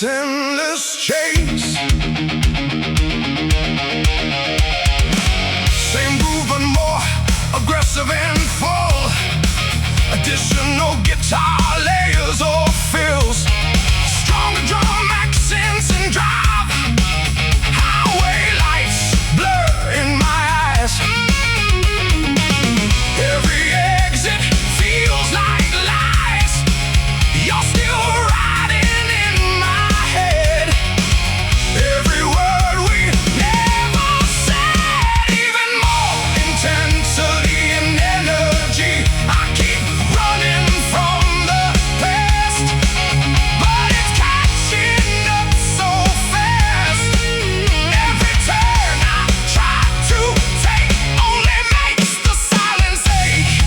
life's endless chase. Same groove but more aggressive and full. Additional guitar layers or fills. Stronger drum accents and drive. Highway lights blur in my eyes. Every exit feels like lies. You're still riding in my head. Every word we never said. Even more intensity and energy. I keep running from the past, but it's catching up so fast. Every turn I try to take only makes the silence ache.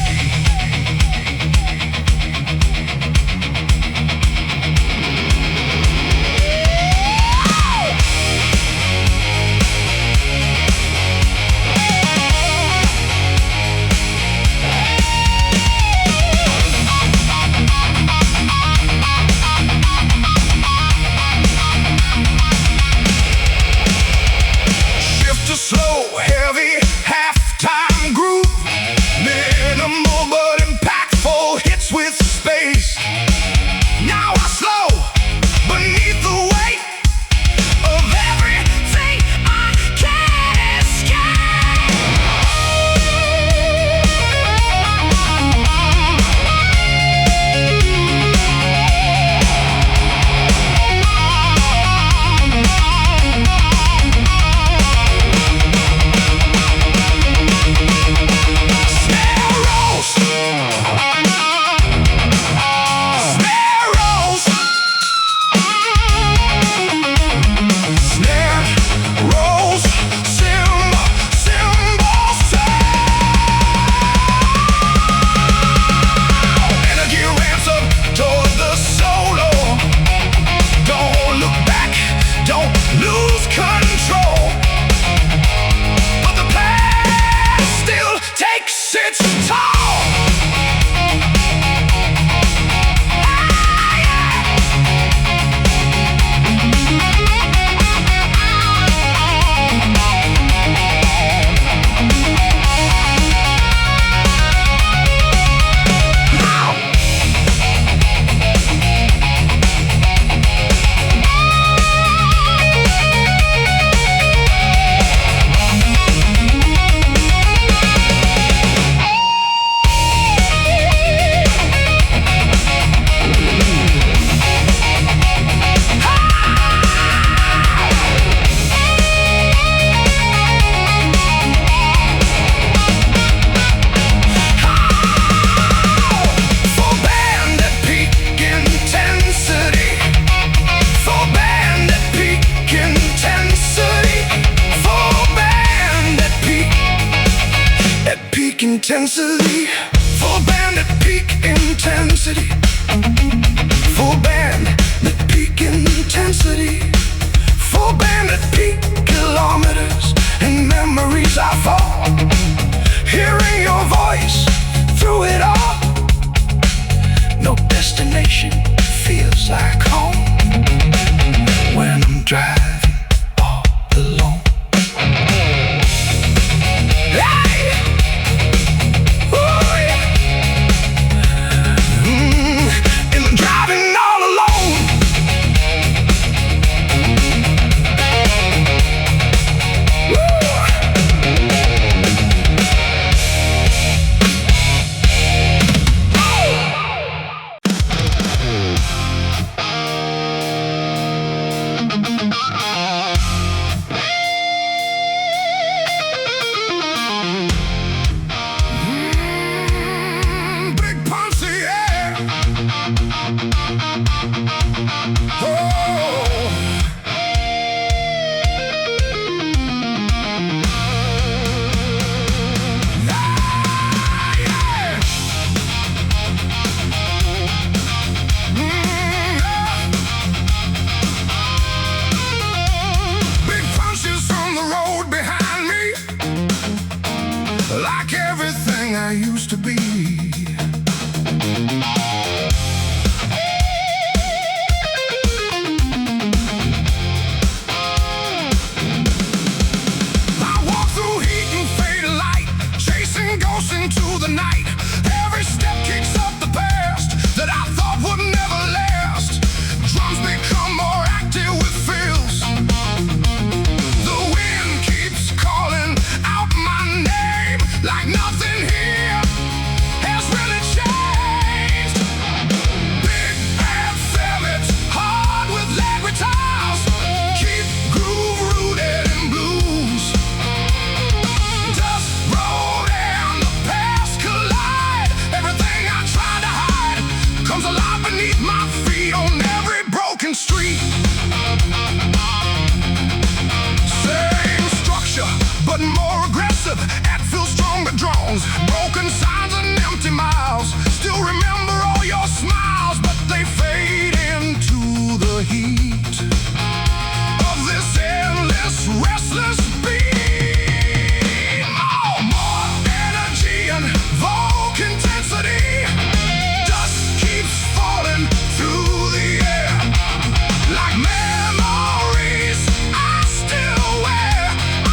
Shift to slow, heavy, halftime groove. Minimal but impactful hits with space. Now I slow beneath the weight of everything I can't escape. Snare rolls. Snare rolls. Snare rolls. Cymbals sound. Energy ramps up toward the solo. Don't look back, don't lose control. But the past still takes its toll. Full band at peak intensity. Full band at peak intensity. Full band at peak intensity. Full band at peak intensity. Full band at peak intensity. Full band at peak kilometers and memories I fall. Hearing your voice through it all. No destination feels like home when I'm driving all alone. Hey! Ooh, yeah. And I'm driving all alone. Big Ponce, yeah. Oh. Ah, yeah. Big punches from the road behind me. Like everything I used to be. beneath my feet on every broken street. Same structure, but more aggressive. At feel stronger drones, broken signs and empty miles. Still remember all your smiles, but they fade into the heat of this endless, restless beat. Oh, more energy and Volk intensity. Dust keeps falling through the air like memories I still wear.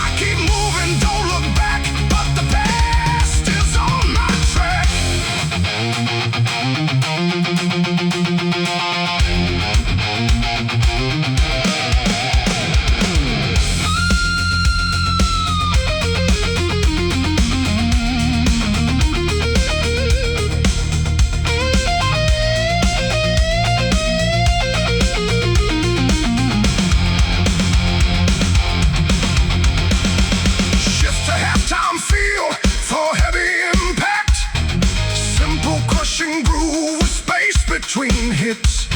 I keep moving, don't look back, but the past is on my track. Shift to halftime feel for heavy impact. Simple crushing groove with space between hits.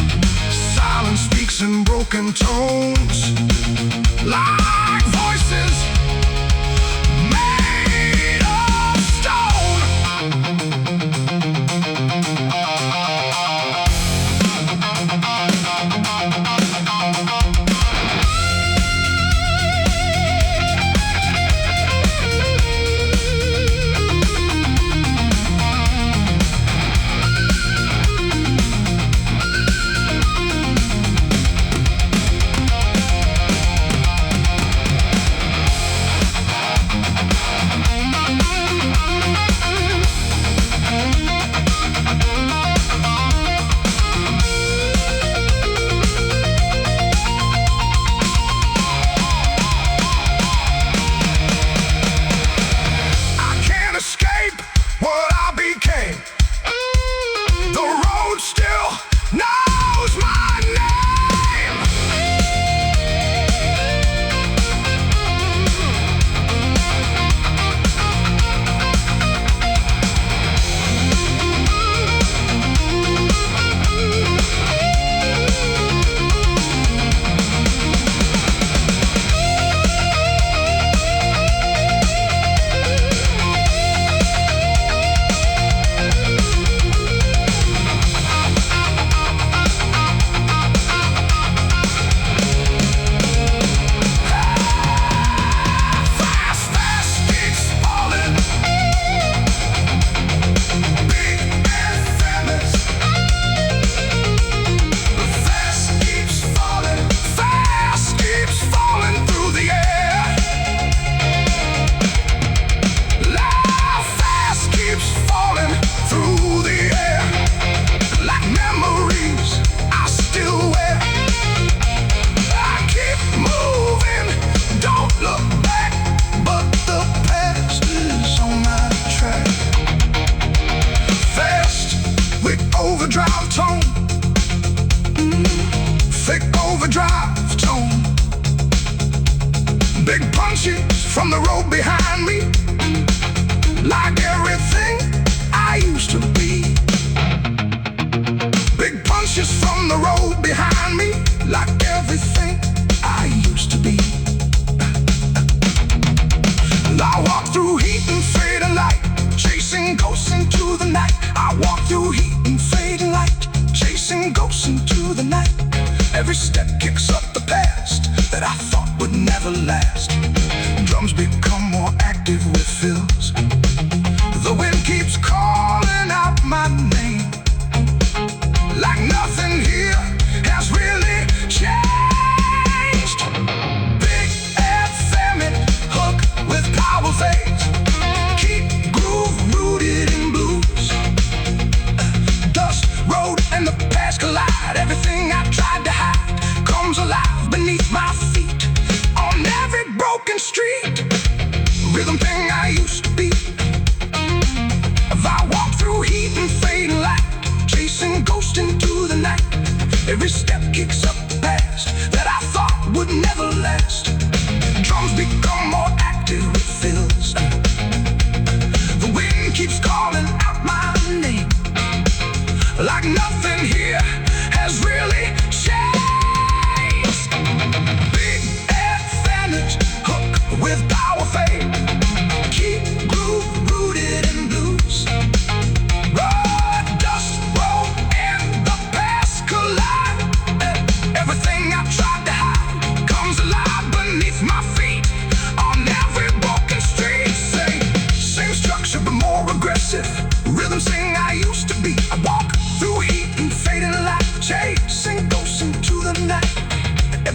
Silence speaks in broken tones like voices made of stone. I can't escape what I became. The road still knows my name. Fast, fast keeps falling. Big and famous. Fast keeps falling. Fast keeps falling through the air. Life fast keeps falling through the air like memories I still wear. I keep moving, don't look back, but the past is on my track. Fast with overdrive tone, thick overdrive tone. Big punches from the road behind me, like everything I used to be. Big punches from the road behind me, like everything I used to be. And I walk through heat and fading light, chasing ghosts into the night. I walk through heat and fading light, chasing ghosts into the night. Every step kicks up the past that I thought would never last. Drums become more active with fills. The wind keeps calling out my name, like nothing here has really changed. Big FM hook with power fades, keep groove rooted in blues. Dust, road, and the past collide. Everything I tried to hide comes alive beneath my feet on every broken street. Rhythm thing I used to be. If I walk through heat and fading light, chasing ghosts into the night. Every step kicks up the past that I thought would never last. Drums become more active with fills. The wind keeps calling out my name, like nothing here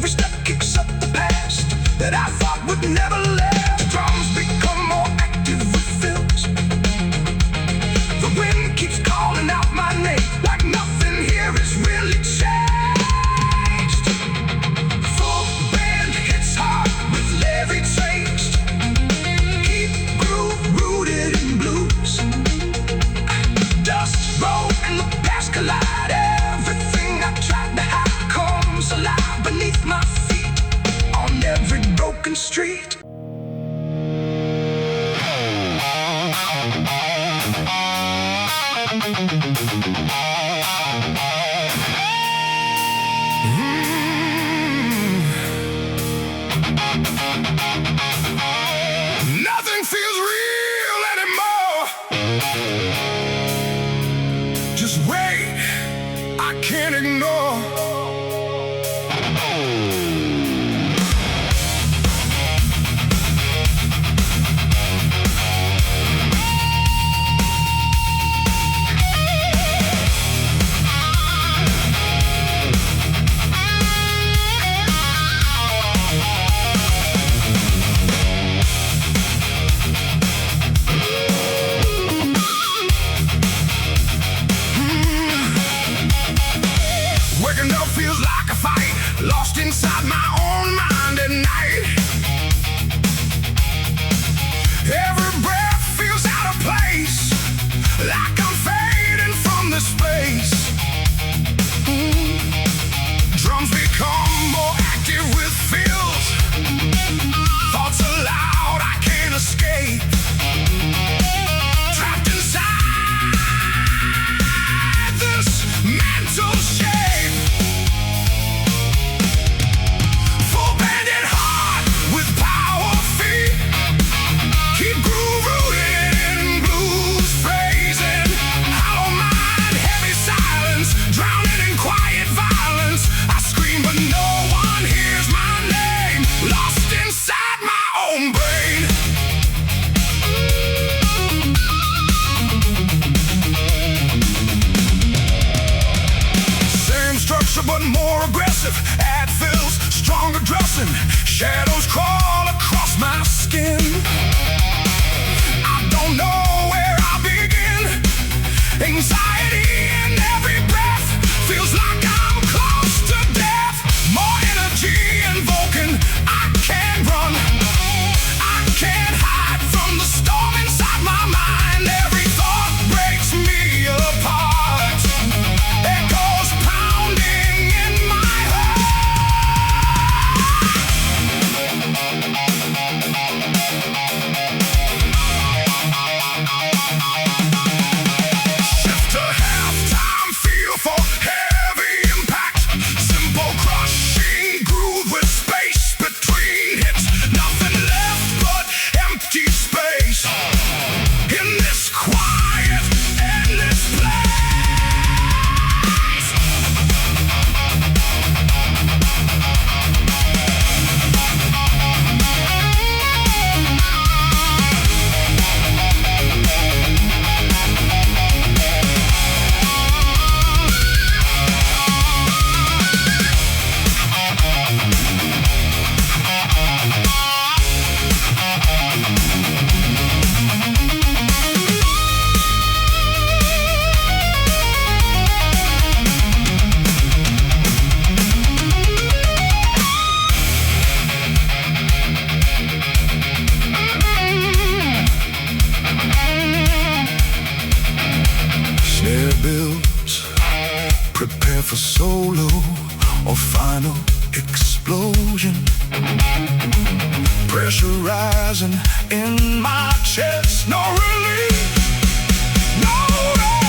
every step kicks up the past that I thought would never last. Drums become more active with fills. The wind keeps calling out my name like nothing here is really changed. Full band hits hard with Larry taste. Keep groove rooted in blues. Dust roll and the past collide. Everything I tried to hide comes alive beneath my feet on every broken street. Nothing feels real anymore. Just wait, I can't ignore. Waking up feels like a fight, lost inside my own mind at night. Every breath feels out of place, like I'm fading from this space. Drums become more active with fills. Thoughts aloud, I can't escape. Trapped inside this mental shape. Full banded heart with power feet. Keep groove rooted in blues phrasing. Hollow mind, heavy silence, drowning in quiet violence. I scream but no one hears my name, lost inside my own brain. Same structure but more aggressive. Add fills, stronger dressing. Shadows crawl across my skin. I don't know where I'll begin. Anxiety in every breath feels like I'm close to death. More energy invoking. I can't run, I can't hide from the storm inside my mind. Every thought breaks me apart. Echoes pounding in my heart. Shift to halftime, feel for heavy impact. Simple crushing groove with space between hits. Nothing left but empty space in this quiet, endless place. Snare builds, prepare for solo or final explosion. Pressure rising in my chest, no relief, no rest.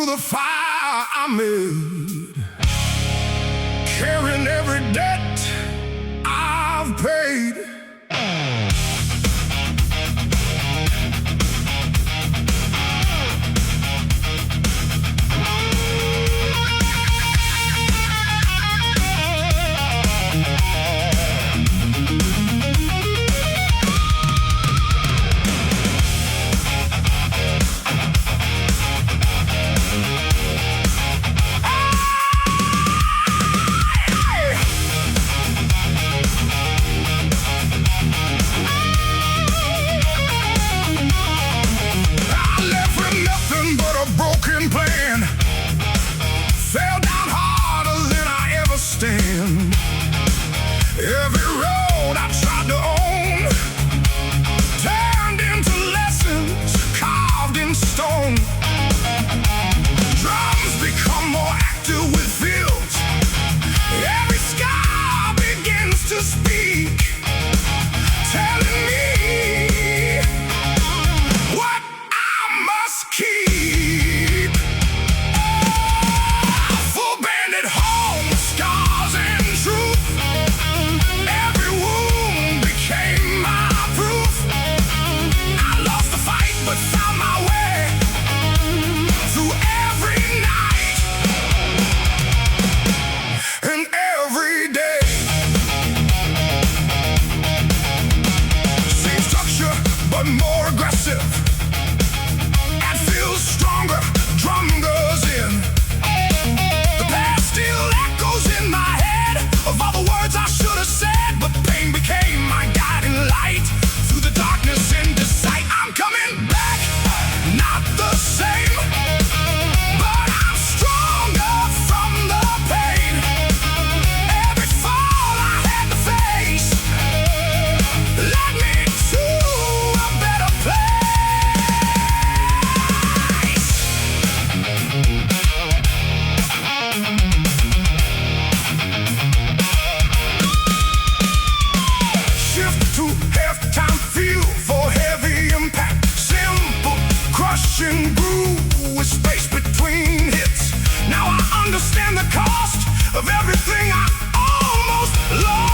through the fire I'm in, carrying every debt I've paid. Fell down harder than I ever stand. Every road I tried to own turned into lessons carved in stone. Drums become more active with fields. Every scar begins to speak, telling me what I must keep. More aggressive and feels stronger. Drum goes in. The past still echoes in my head of all the words I should have said, but pain became my guiding light through the darkness into sight. I'm coming back, not the same, but I'm stronger from the pain. Every fall I had to face led me to groove with space between hits. Now I understand the cost of everything I almost lost.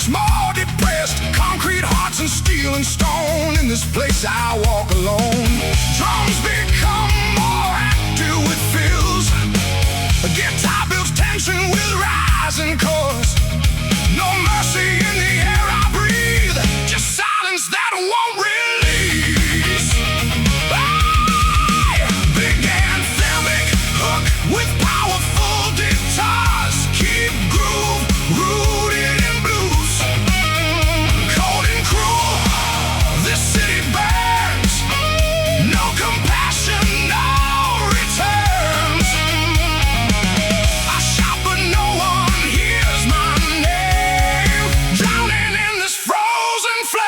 more depressed. Concrete hearts and steel and stone. In this place I walk alone. Drums become more active with fills. A guitar builds tension with rising chords. No mercy in the air I breathe. Just silence that won't release. I began thermic hook with powerful guitars. Keep groove rooted in blues. Cold and cruel, this city burns. No compassion, no returns. I shout but no one hears my name. Drowning in this frozen flame.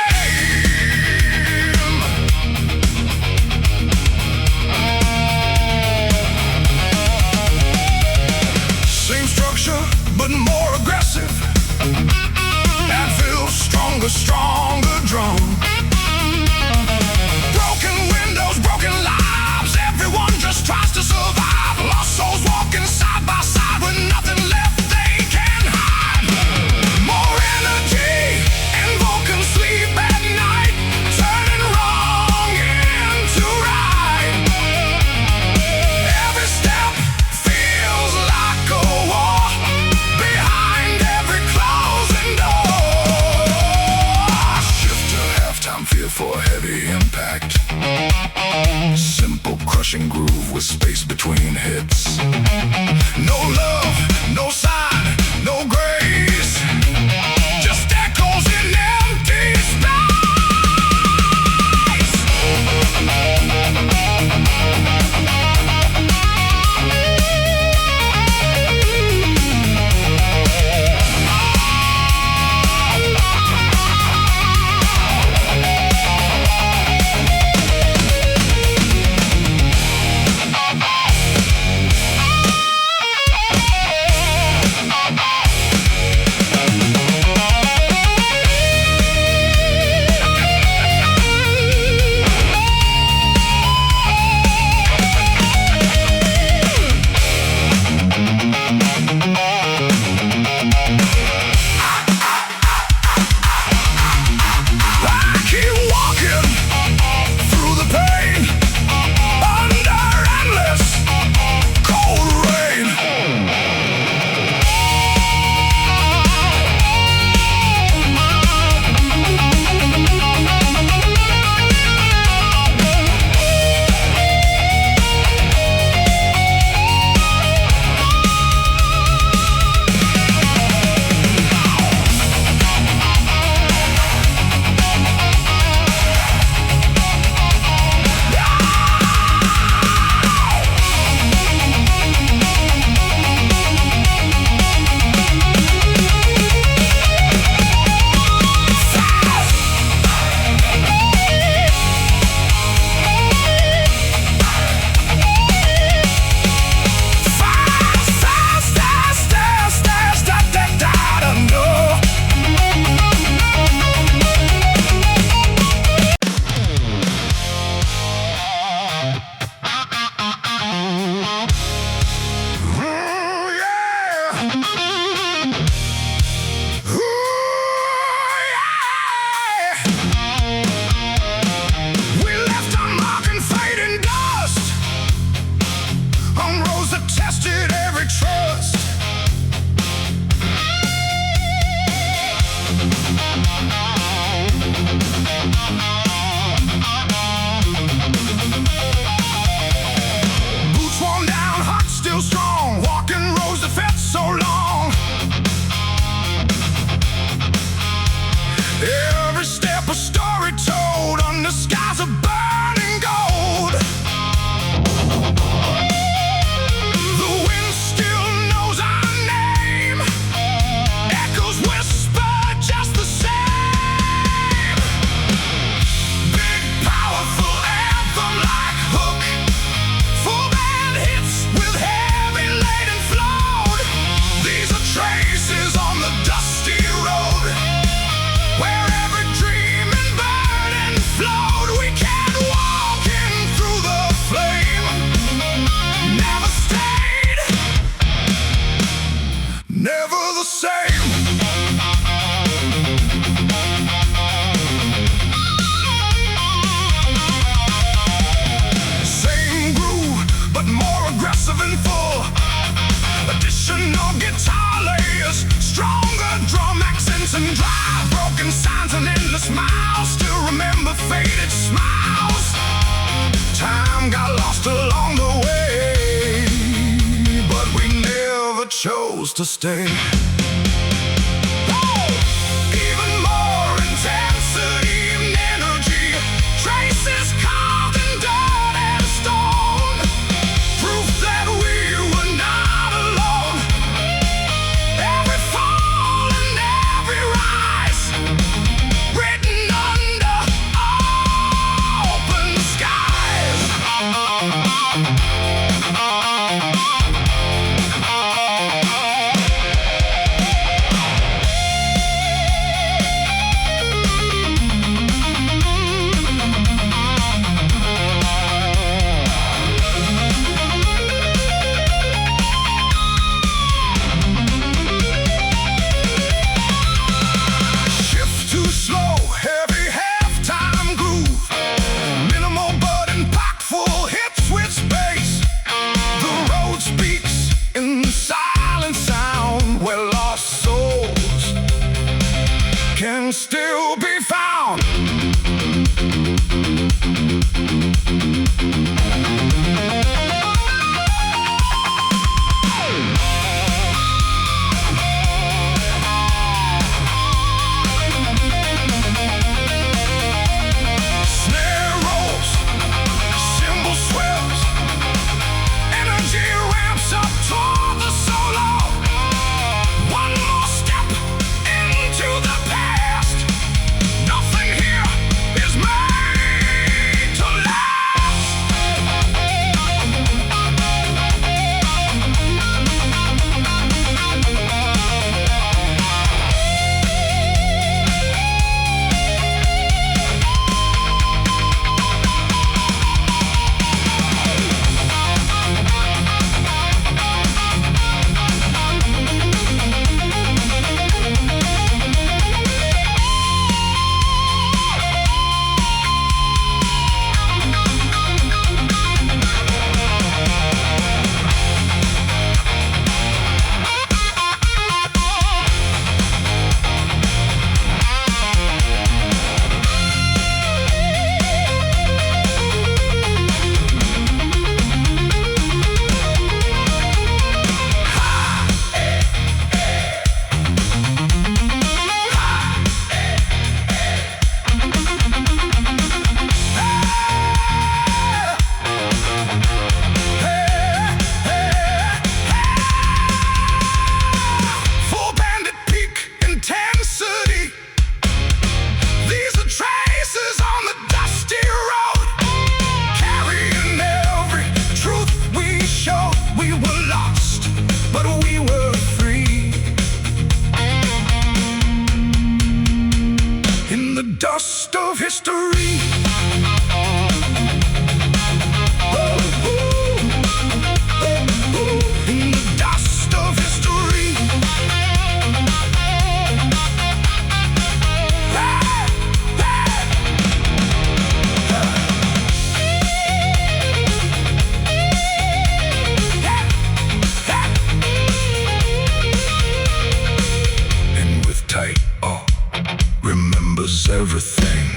Same structure, but more aggressive. That feels stronger, stronger drum. Broken windows, broken lives. Everyone just tries to survive. Lost souls walking side by side with nothing left they can hide. More energy, invoking sleep at night. Turning wrong into right. Every step feels like a war. Behind every closing door. Shift to halftime, fear for heavy impact. Simple crushing groove with space between hits. No love, no sign, no grace. Just echoes in empty chose to stay. Even more intensity and energy, traces carved in dirt and stone, proof that we were not alone. Every fall and every rise, written under open skies. Can still be found. Snare rolls, cymbal swells, energy ramps up toward the solo. One more step into the past. Nothing here is made to last. Dust of history. In the dust of history. And with tight awe, remembers everything.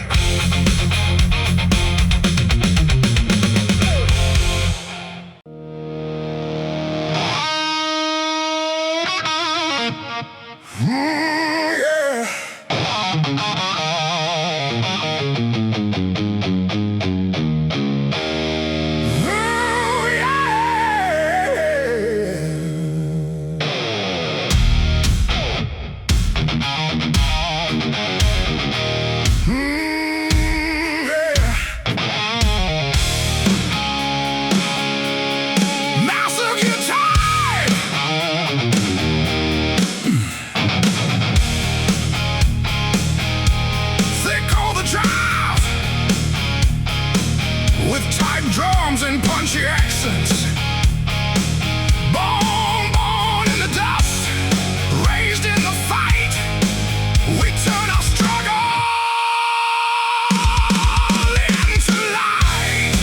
Yeah. And punchy accents, born in the dust, raised in the fight. We turn our struggle into light.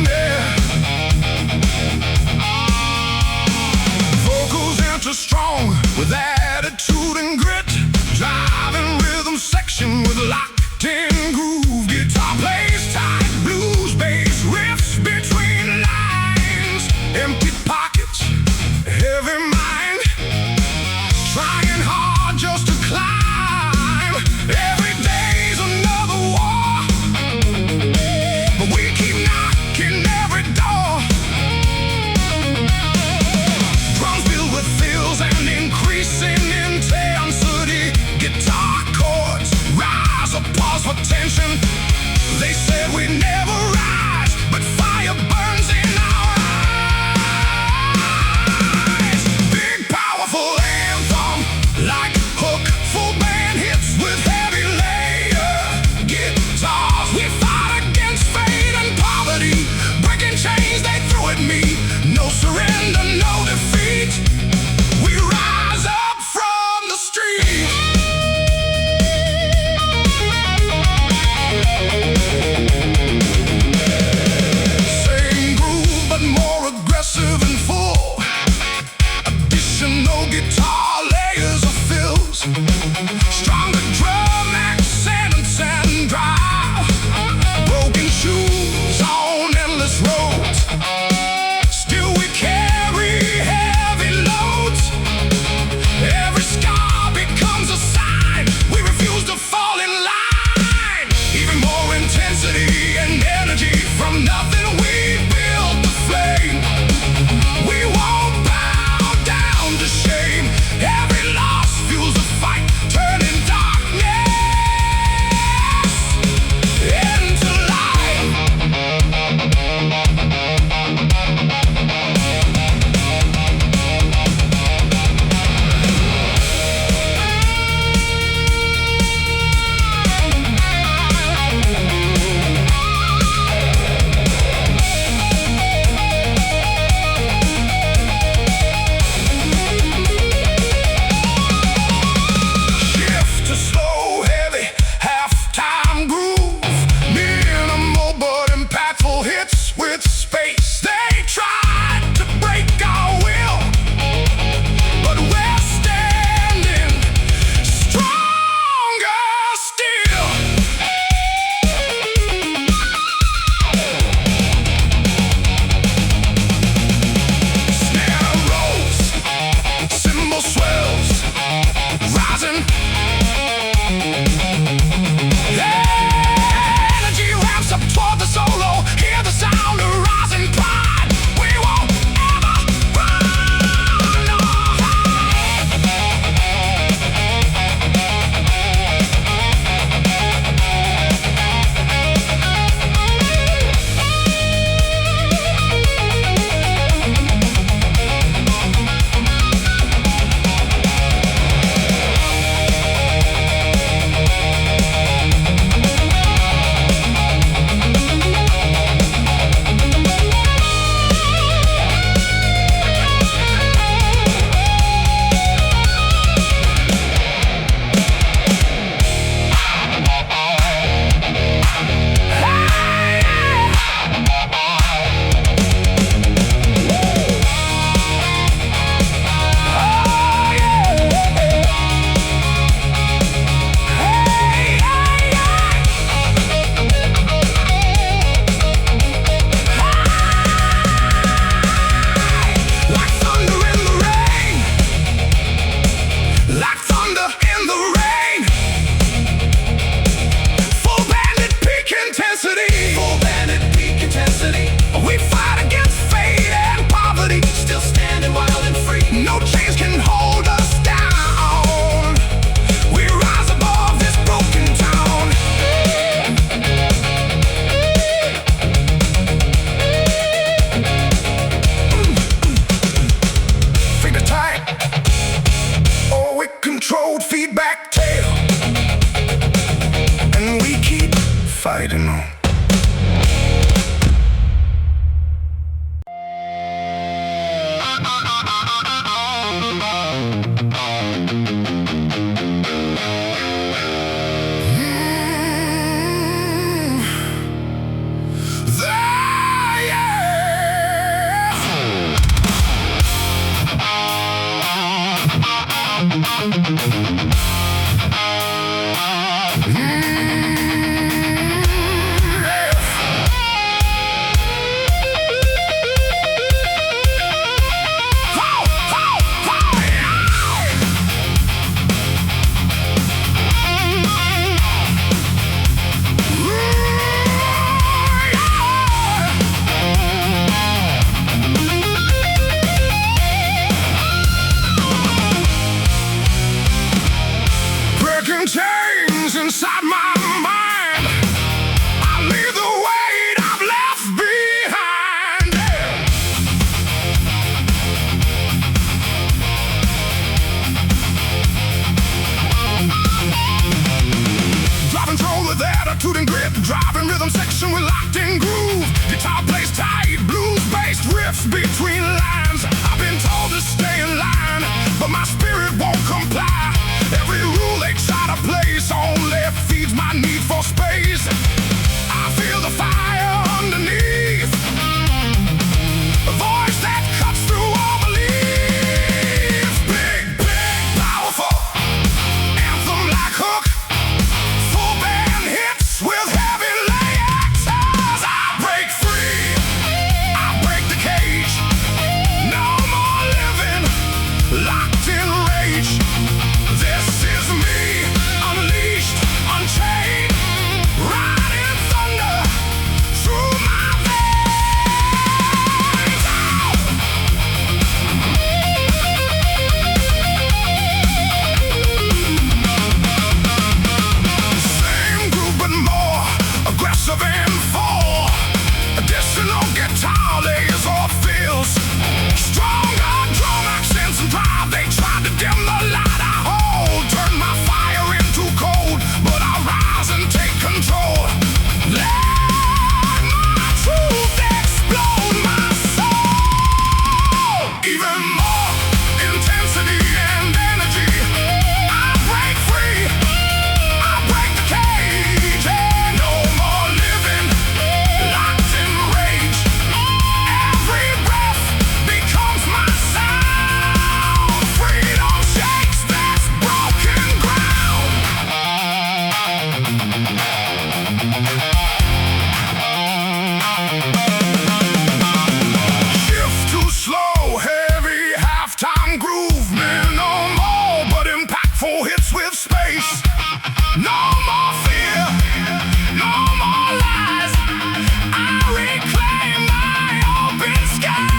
Yeah. Vocals enter strong with attitude and grit, driving rhythm section with locked-in groove. Guitar plays tight, blues bass riffs between lines, empty with attitude and grit. Driving rhythm section with locked in groove. Guitar plays tight, blues-based riffs between lines. I've been told to stay in line, but my spirit won't comply. Every rule they try to place only feeds my need for space. I feel the fire underneath, a voice that cuts through all belief. Big, big, powerful, anthem-like hook, full band hits with heavy layers. I break free, I break the cage. No more living locked in rage. This is me, unleashed, unchained, riding thunder through my veins. Same groove but more aggressive and full. Additional guitar layers or fills. Stronger drum accents and drive. They tried to dim the light I hold. Turn my fire into cold, but I rise and take control. Let my truth explode my soul. Even more intensity and energy. I break free, I break the cage. And no more living locked in rage. Every breath becomes my sound. Freedom shakes this broken ground. Shift to slow, heavy halftime groove. Man, no more but impactful hits with space. No more fear, no more lies. I reclaim my open skies.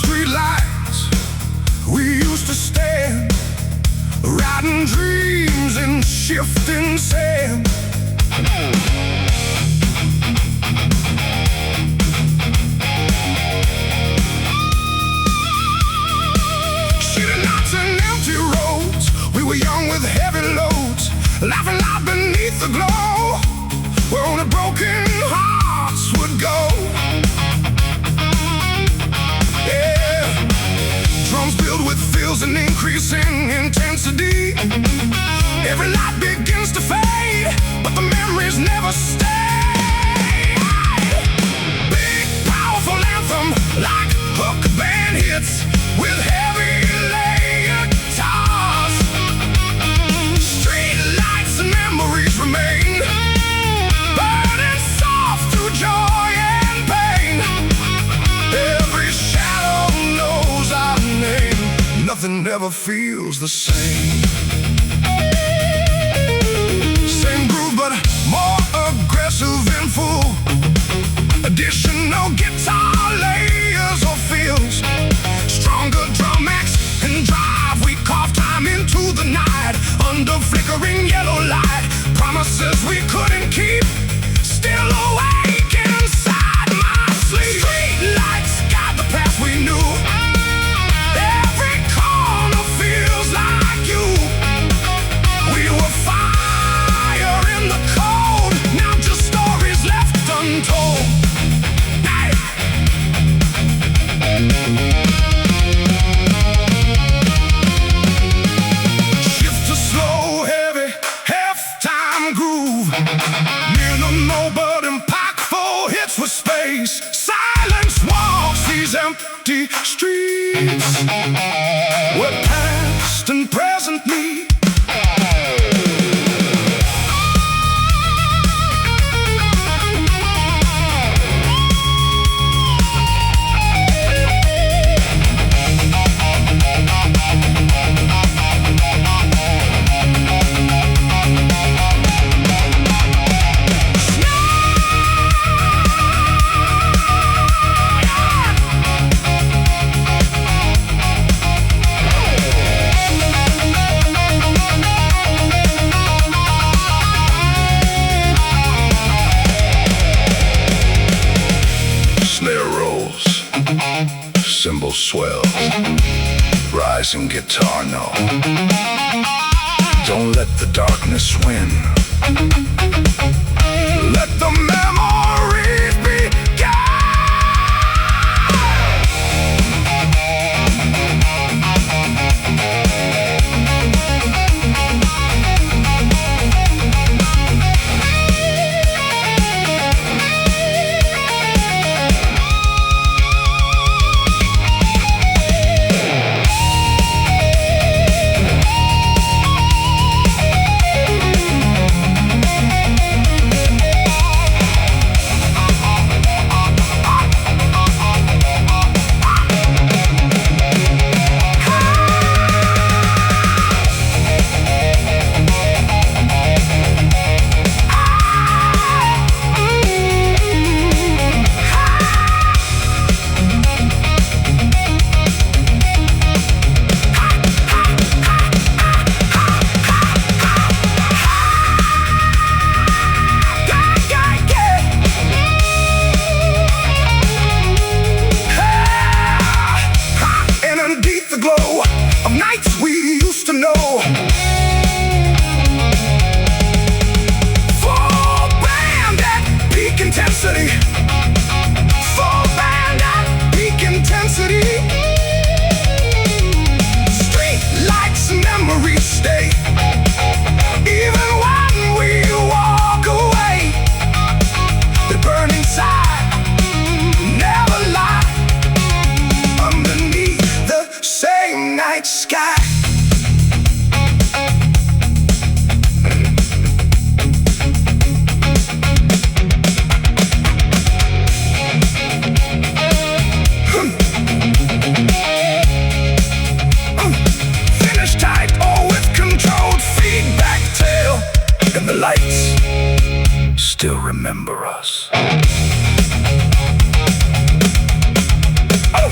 street lights we used to stand, riding dreams in shifting sand. City nights and empty roads, we were young with heavy loads, laughing loud beneath the glow, where only broken hearts would go. Yeah, drums filled with fills and increasing intensity. Every light begins to fade, but the memories never stay. Big, powerful anthem, like hook band hits, with heavy layered guitars. Street lights and memories remain, burning soft through joy and pain. Every shadow knows our name, nothing ever feels the same. Same groove but more aggressive and full, additional guitar layers or fills, stronger drum X and drive. We carve time into the night, under flickering yellow light. Promises we couldn't keep, still awake inside my sleep. Street lights guide the path we knew, every corner feels like you. We were fire in the cold, now just stories left untold. Hey. Shift to slow, heavy, half-time groove, minimal but impactful hits with space. Silence walks these empty streets, where past and present meet. Cymbal swell, rising guitar note. Don't let the darkness win. Let the memories begin. Of nights we used to know, full band at peak intensity, full band at peak intensity. Street lights and memories stay, even when we walk away. They burn inside, never lie, underneath the same night sky. Finish tight or with controlled feedback tail, and the lights still remember us. Oh.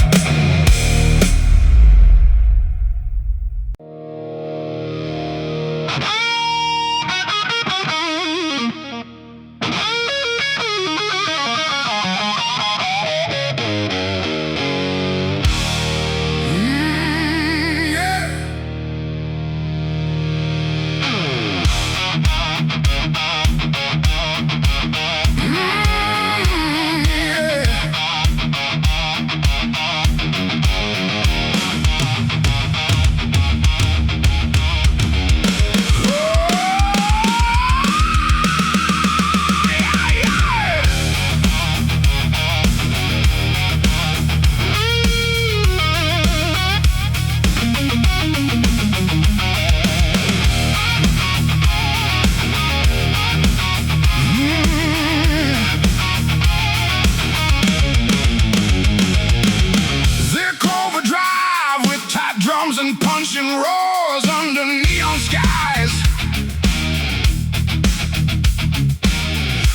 adrenaline punching roars under neon skies.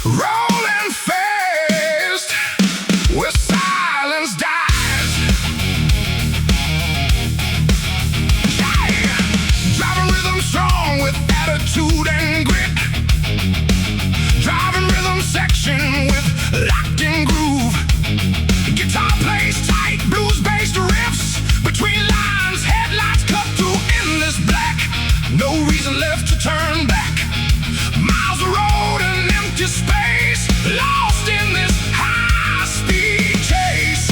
Rolling fast where silence dies. Yeah. Driving rhythm strong with attitude and grit. Driving rhythm section with locked-in groove. Guitar plays tight, blues-based riffs. Between lines, headlights cut through endless black. No reason left to turn back. Miles of road and empty space, lost in this high-speed chase.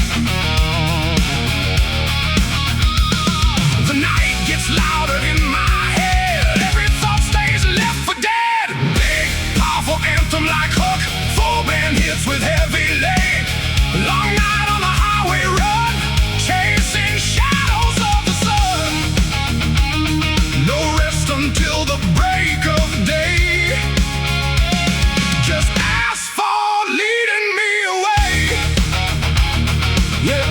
The night gets louder in my head. Every thought stays left for dead. Big, powerful anthem like hook. Full band hits with heavy lead. Long night on the highway run, chasing shadows of the sun. No rest until the break of day. Just asphalt leading me away. Yeah.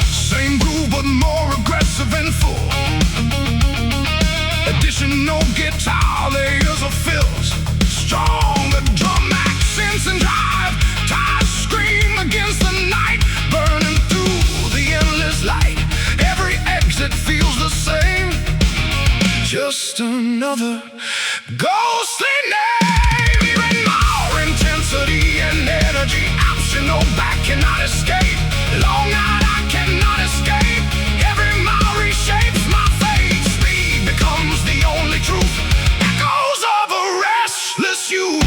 Same groove but more aggressive and full. Additional guitar layers of fills. Stronger drum accents and drive. Tires scream against the night, burning through the endless light. Every exit feels the same. Just another ghostly name. Even more intensity and energy. Optional back cannot escape. Long night I cannot escape. Every mile reshapes my fate. Speed becomes the only truth. Echoes of a restless youth.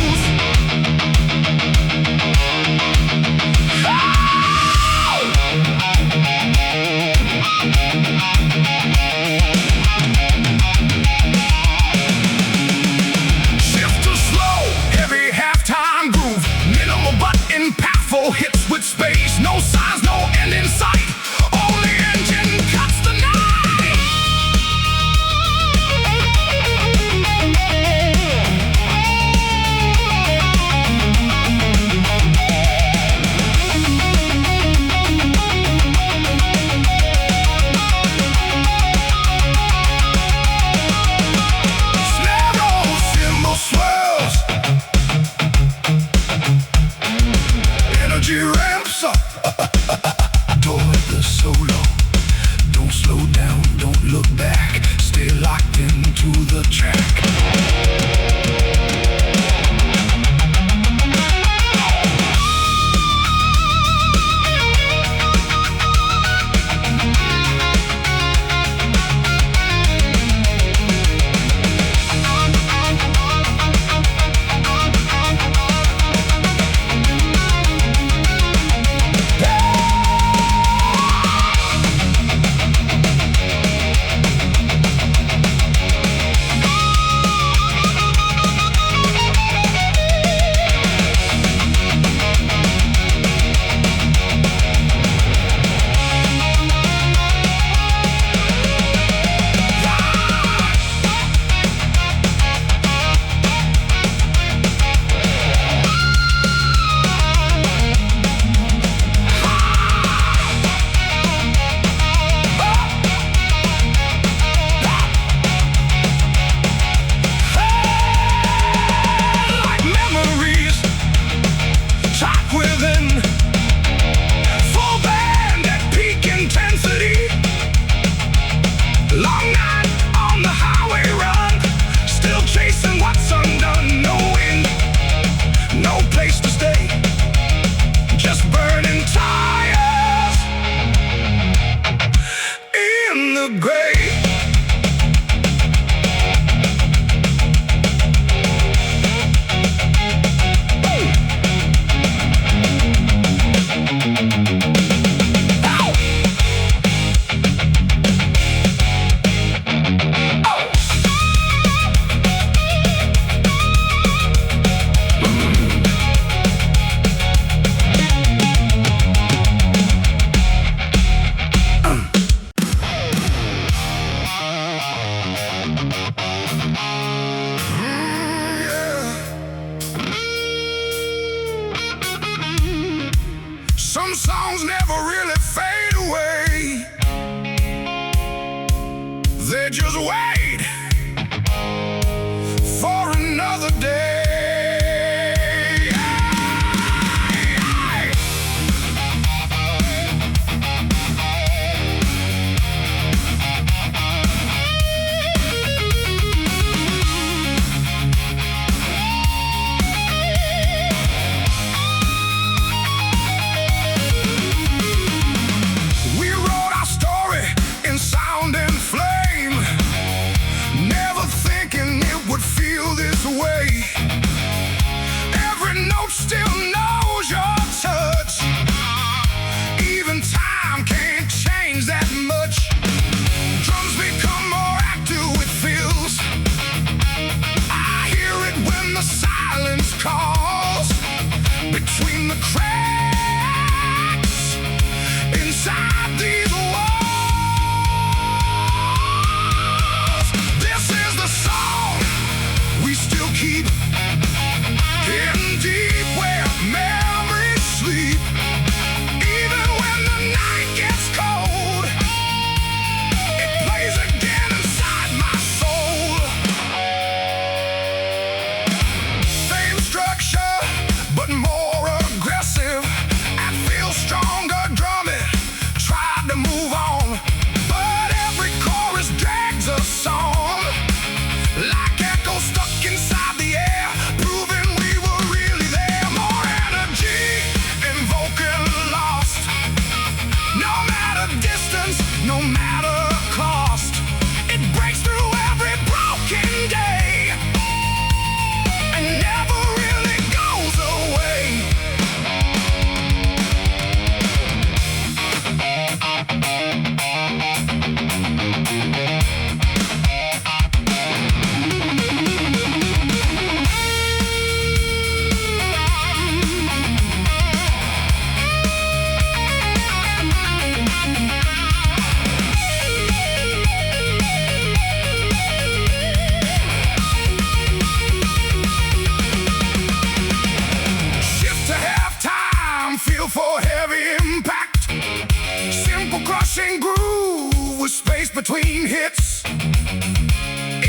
between hits.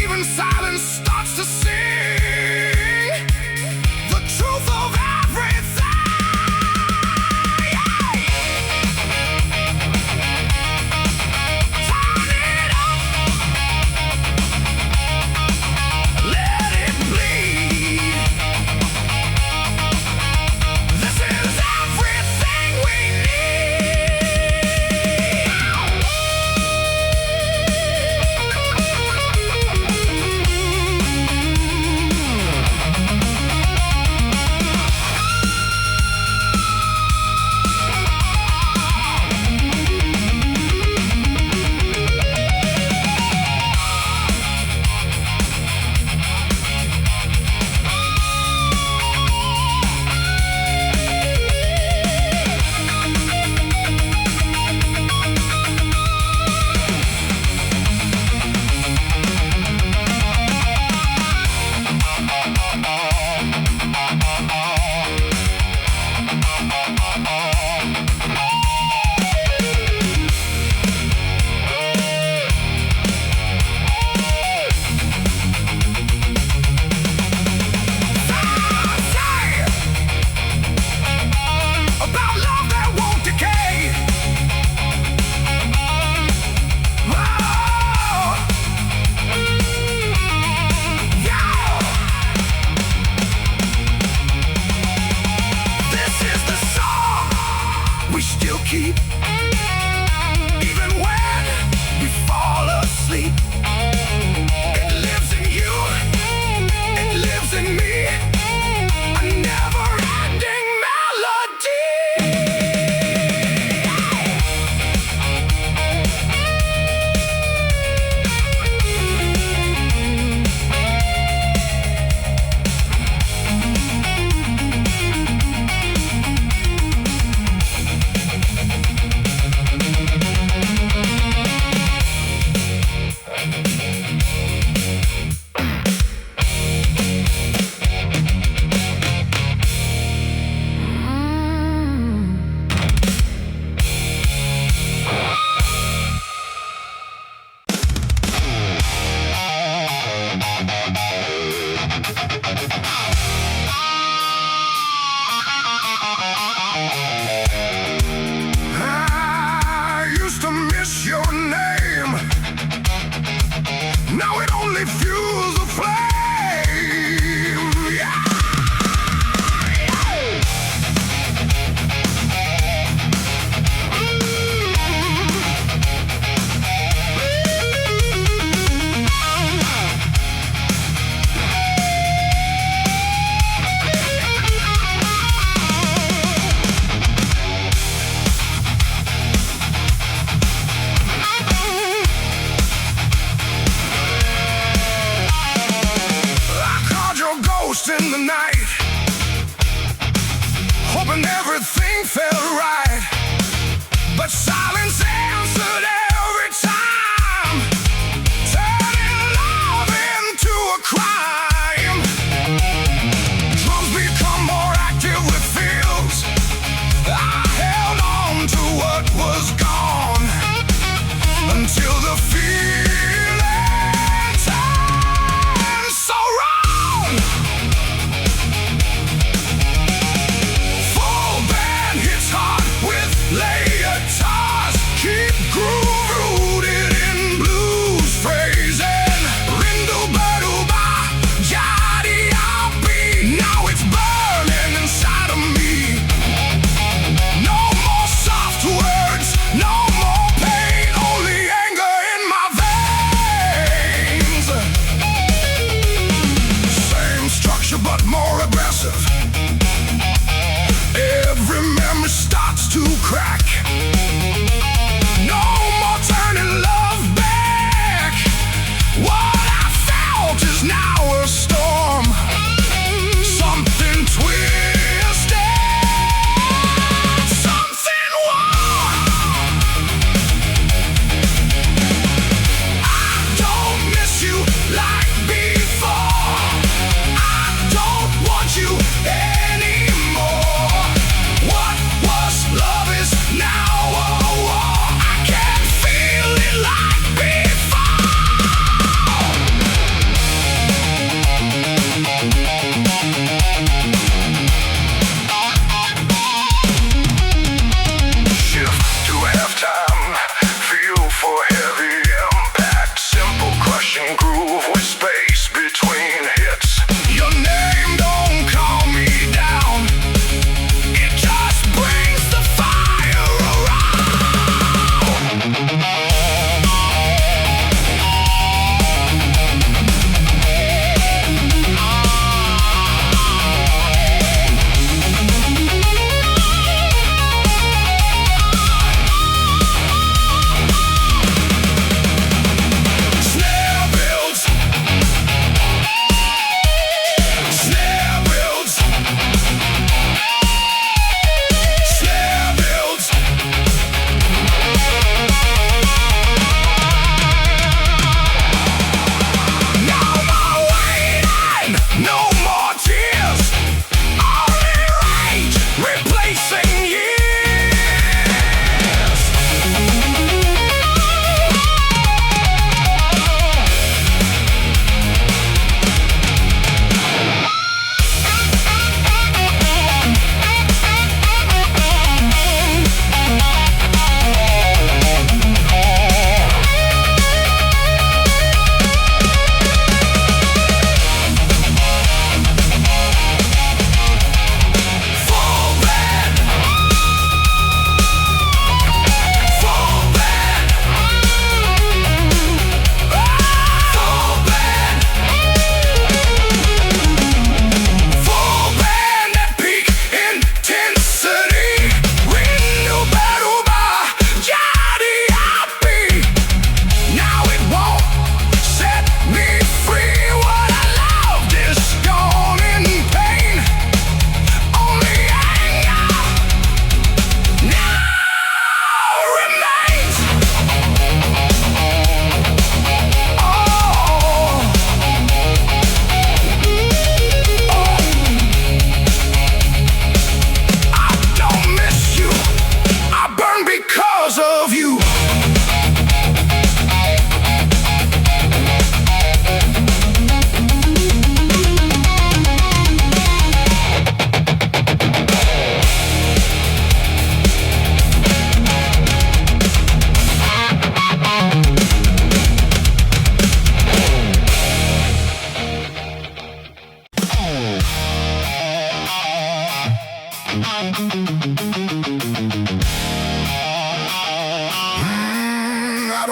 Even silence starts to sing the truth of everything. Turn it up, let it bleed. This is everything we keep, even when we fall asleep. It lives in you, it lives in me, a never-ending melody.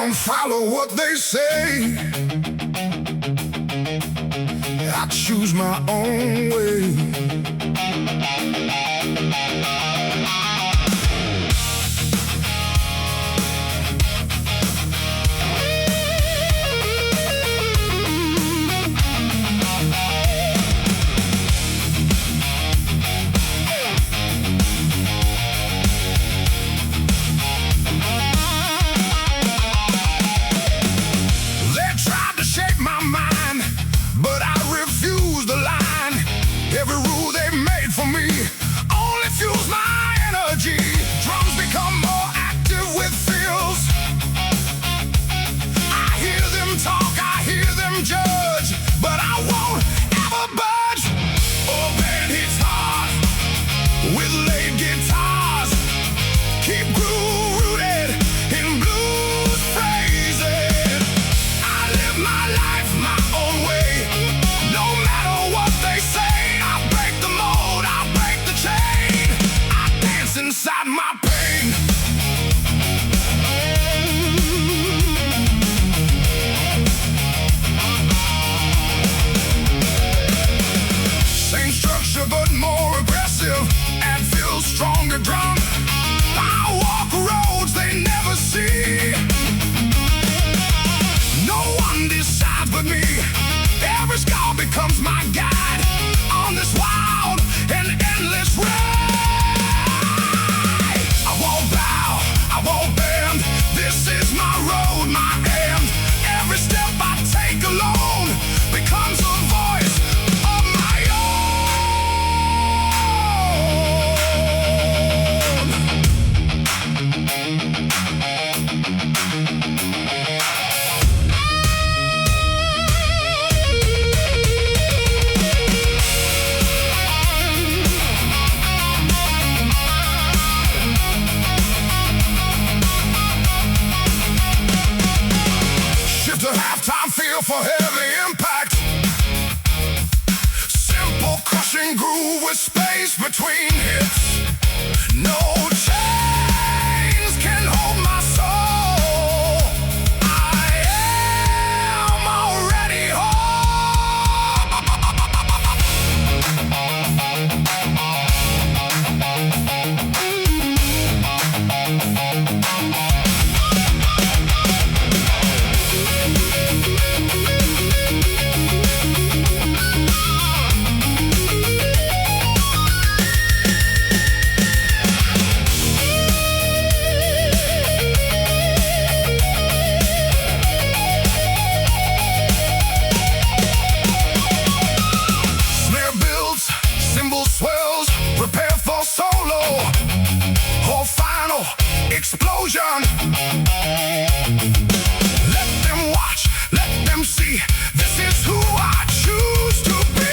don't follow what they say. I choose my own way. Every rule they made for me only fuels my energy. Drums become more active with feels. I hear them talk, I hear them judge, but I won't ever budge. Oh, band hits hard with lead guitars. Keep groove rooted in blues phrases. I live my life my own way, no matter what they say. Inside my pain, same structure but more aggressive and feels stronger drum. I walk roads they never see. No one decides but me. Every scar becomes my guide on this wild and endless road. This is my road, my end. Every step I take alone becomes a voice of my halftime feel for heavy impact. Simple crushing groove with space between hits. No chains can hold my soul. I am already explosion. Let them watch, let them see. This is who I choose to be.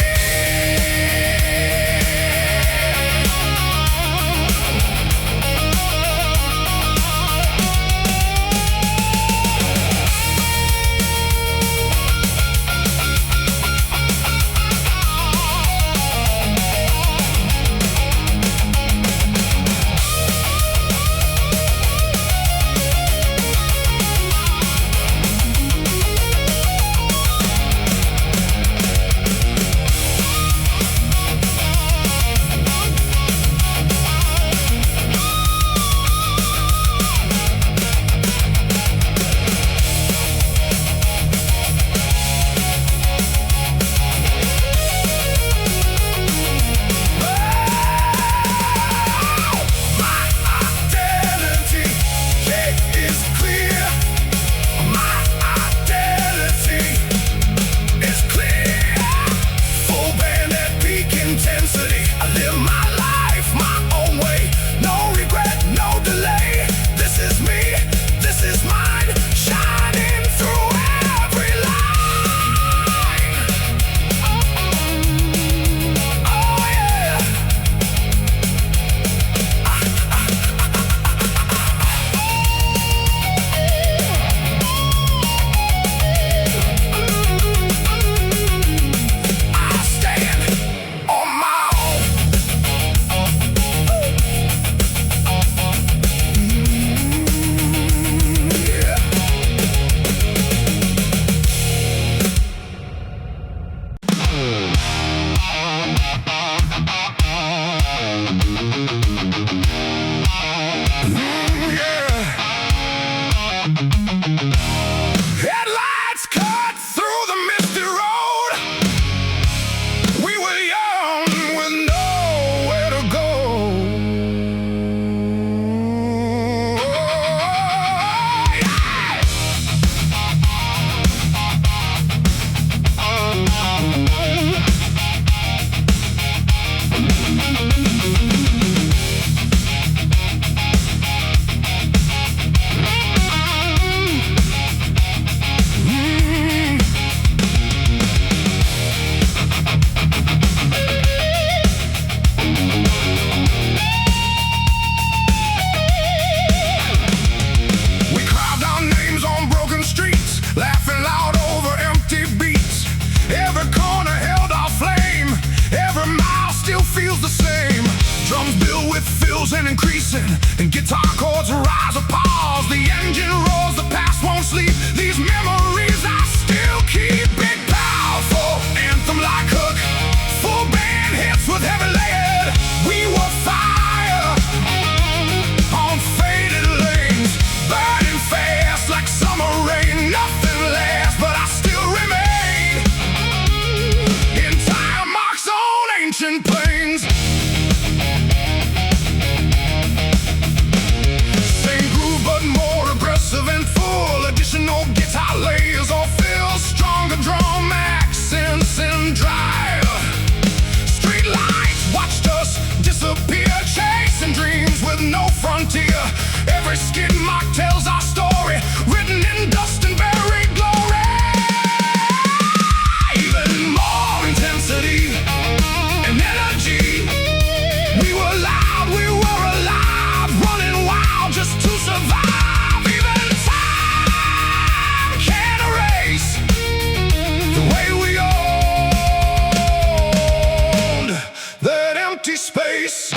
Headlights cut through the misty road. We were young with nowhere to go. Laughing loud over empty beats. Every corner held our flame. Every mile still feels the same. Drums build with fills and increasing, and guitar chords rise or pause. The engine roars, the past won't sleep. These memories I still keep. Big powerful anthem like hook, full band hits with heavy lead. We were fire on faded lanes, burning fast like summer rain. Nothing lasts, but I still remain. Entire marks on ancient plains. Same groove, but more aggressive and full. Additional guitar layers or fills, stronger drum accents and drive. Street lights watched us disappear, chasing dreams with no frontier. Every skid mark tells our story, written in dust and buried glory. Even more intensity and energy. We were loud, we were alive, running wild just to survive. Even time can't erase the way we owned that empty space.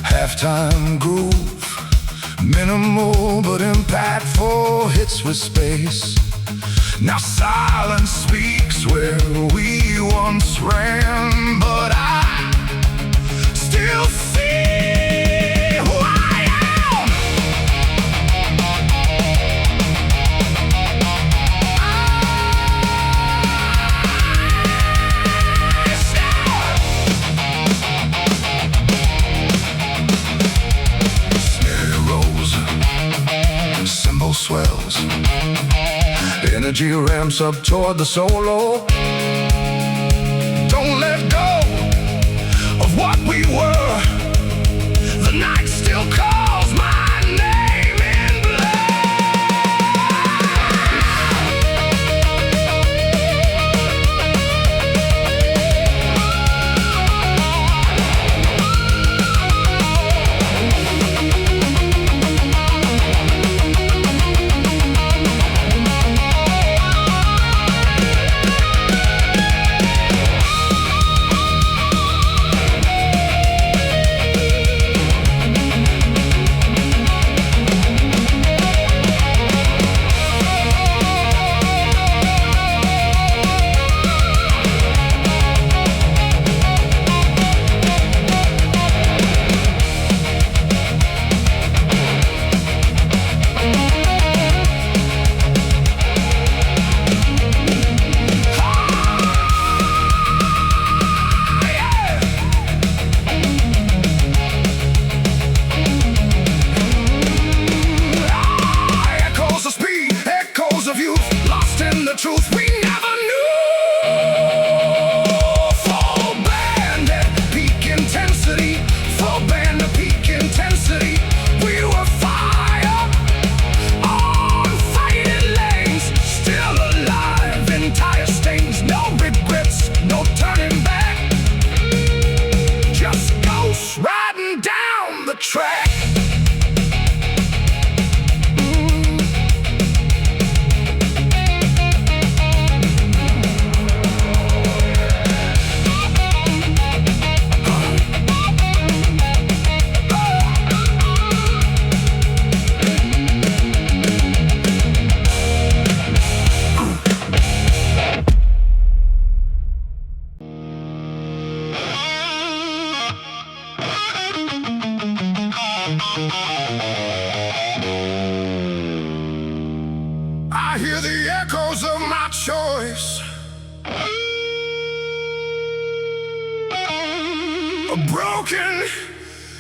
Halftime groove, minimal but impactful hits with space. Now silence speaks where we once ran, but I still see who I am. Swells, energy ramps up toward the solo. Don't let go of what we were. The night still calls my name in blood.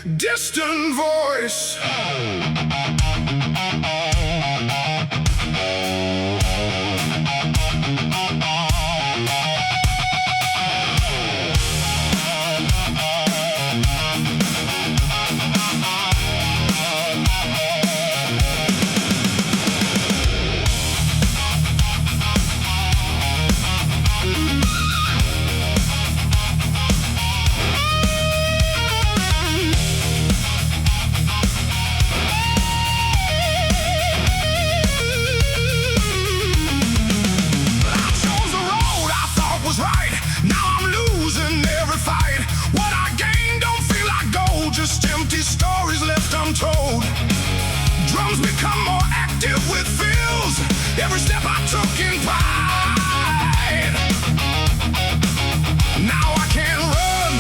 distant voice. Untold. Drums become more active with fills. Every step I took in pride. Now I can't run,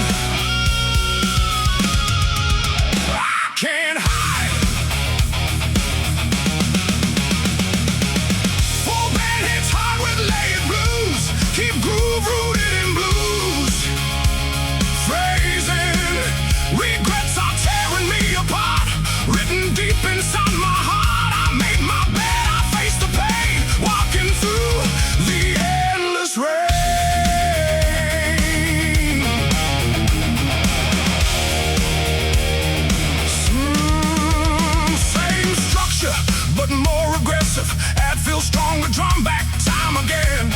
I can't hide. Full band hits hard with layered blues. Keep groove rooted in blues. Phrasing, regrets are tearing me apart. Written deep inside my heart, I made my bed, I faced the pain, walking through the endless rain. Same structure, but more aggressive. Add feel stronger, drum back, time again.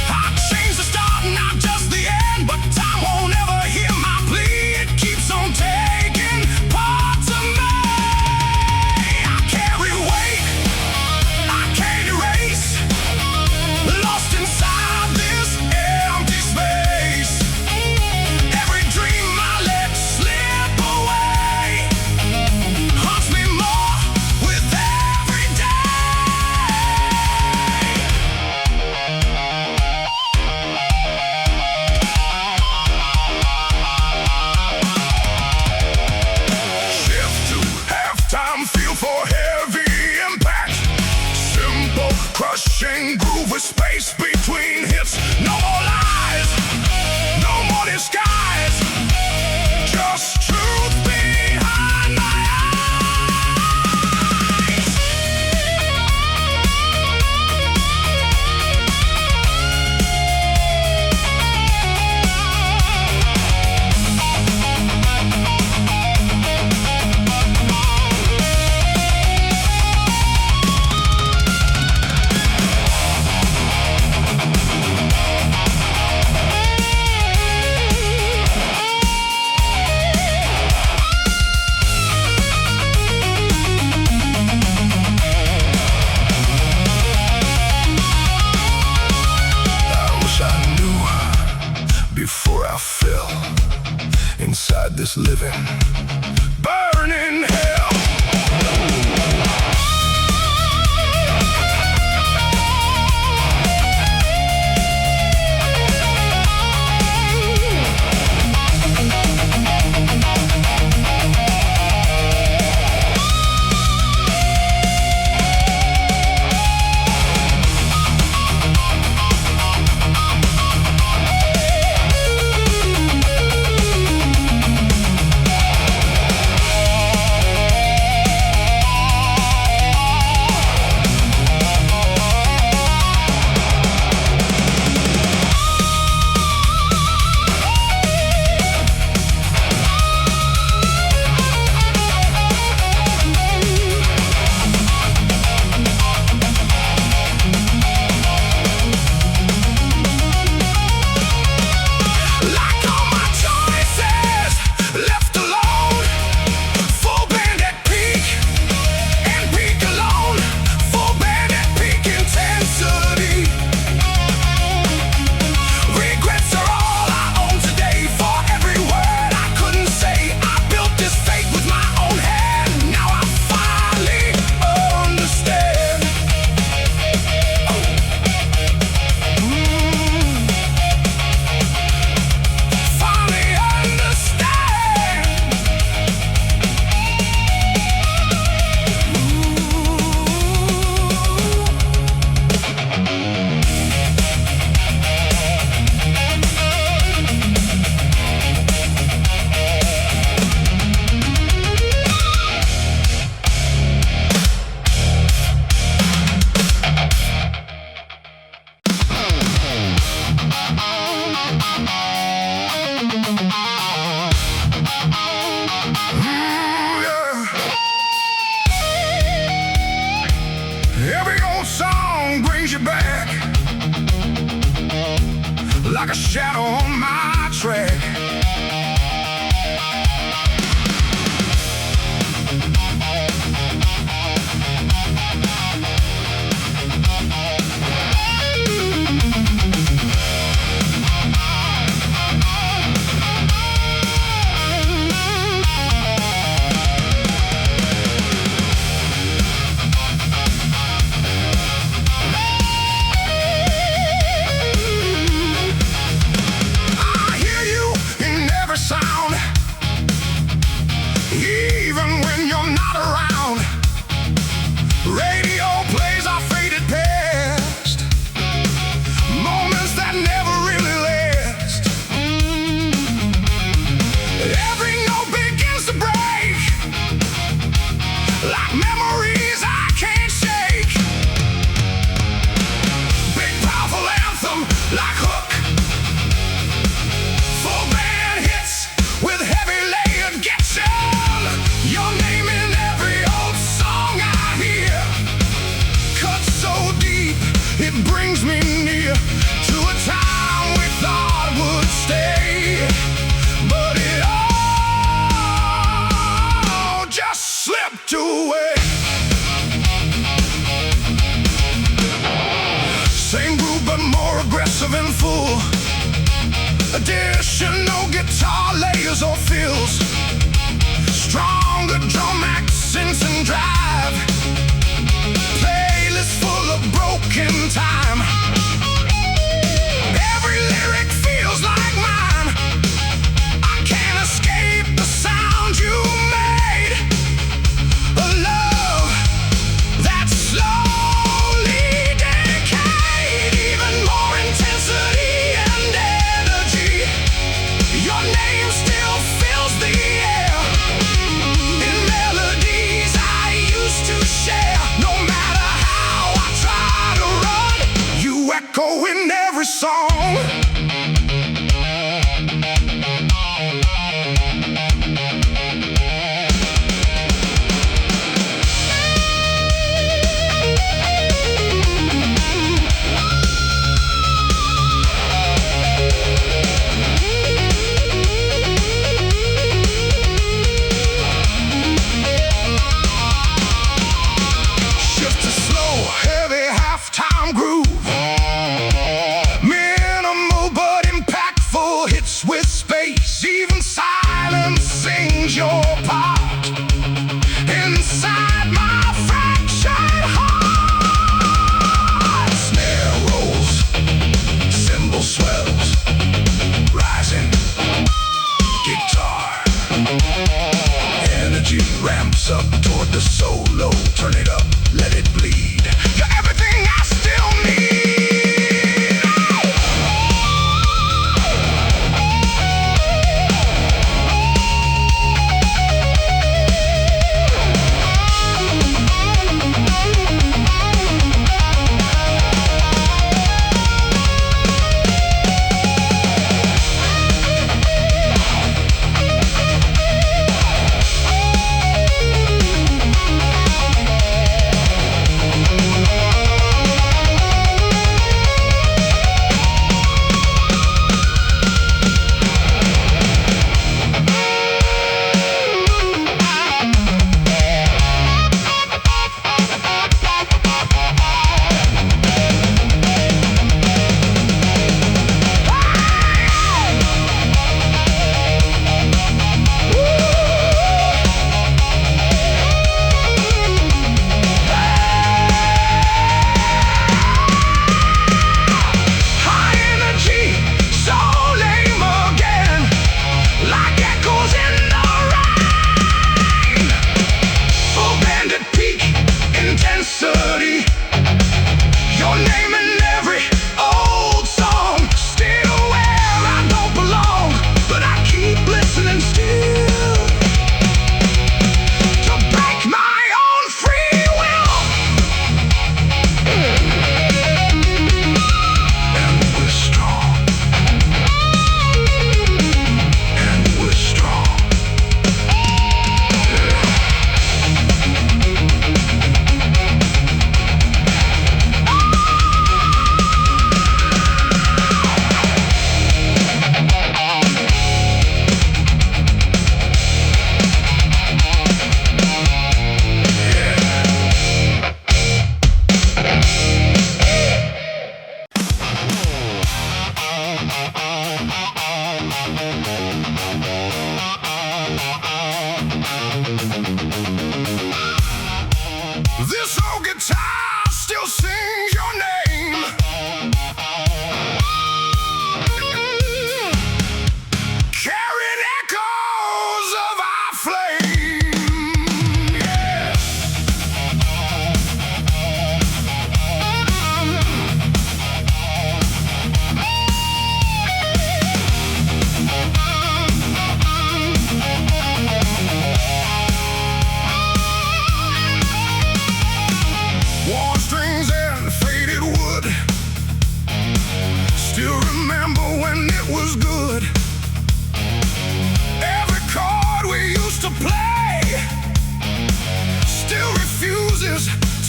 I changed the start, not just the end, but time won't ever hear my plea. It keeps on taking parts of me. I carry weight I can't erase, lost inside this empty space. Every dream I let slip away haunts me more with every feel for heavy impact. Simple, crushing groove with space between hits. No more lies, no more disguise. Just truth behind my eyes. Before I fell inside this living, burning hell. like a shadow on my track. It brings me near to a time we thought would stay, but it all just slipped away. Same groove but more aggressive and full. Additional guitar layers or fills, stronger drum accents and drive. Playlist full of broken time. Every lyric feels like mine. I can't escape the sound you made. A love that slowly decayed. Even more intensity and energy. Your name still fills the air in melodies I used to share. No matter how I try to run, you echo in every song. Shift to slow, heavy halftime groove. Minimal but impactful hits with space. Even silence sings your part. Inside my fractured heart, snare rolls, cymbal swells, rising guitar. Energy ramps up toward the solo. Turn it up, let it bleed. You're everything I still need.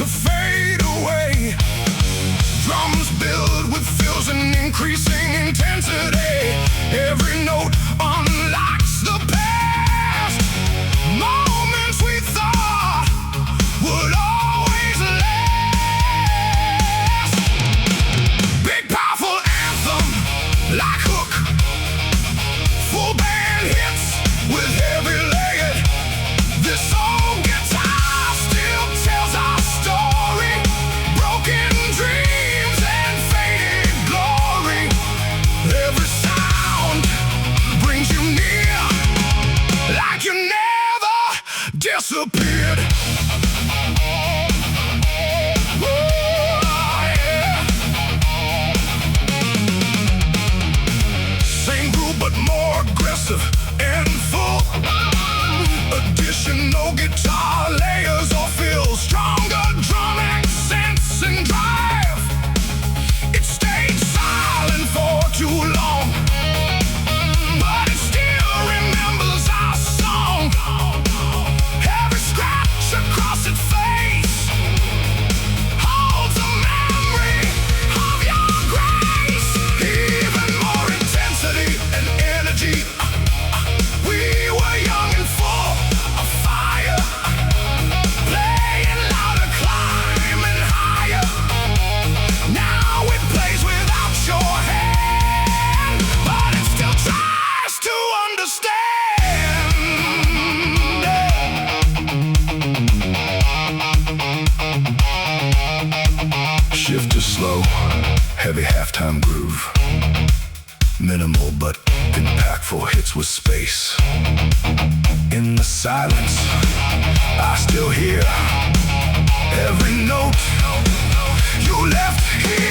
to fade away. Drums build with fills and increasing intensity. Every note unlocks the past. Moments we thought would always last. Big powerful anthem like hook. Full band hits with heavy layered. This old guitar still tells our story. Broken dreams and faded glory. Every sound brings you near, like you never disappeared. Oh, yeah. Same groove but more aggressive and full. Additional guitar layers or fills. Stronger drum accents and drive. It stayed silent for too long, but it still remembers our song. Every scratch across its face holds a memory of your grace. Even more intensity and energy. We were young and full of fire, playing louder, climbing higher. Now it plays without your hand, but it still tries to understand. Shift to slow, heavy halftime groove. Minimal but impactful hits with space. In the silence, I still hear every note you left here.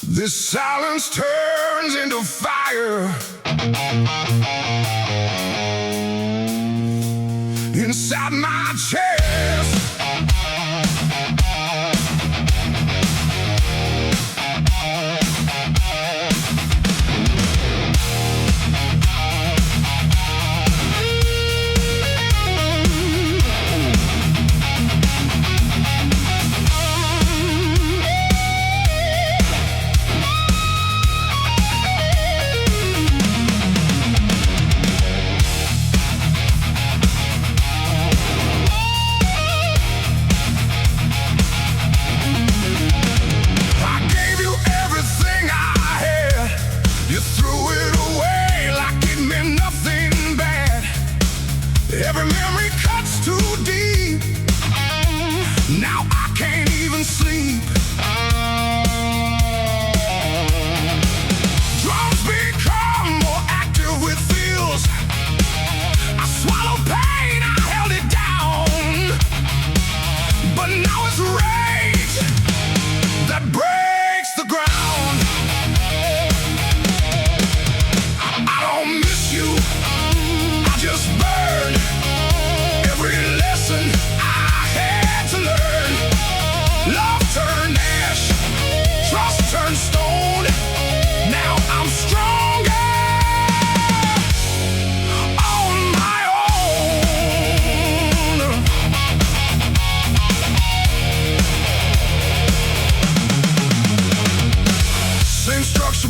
This silence turns into fire inside my chest.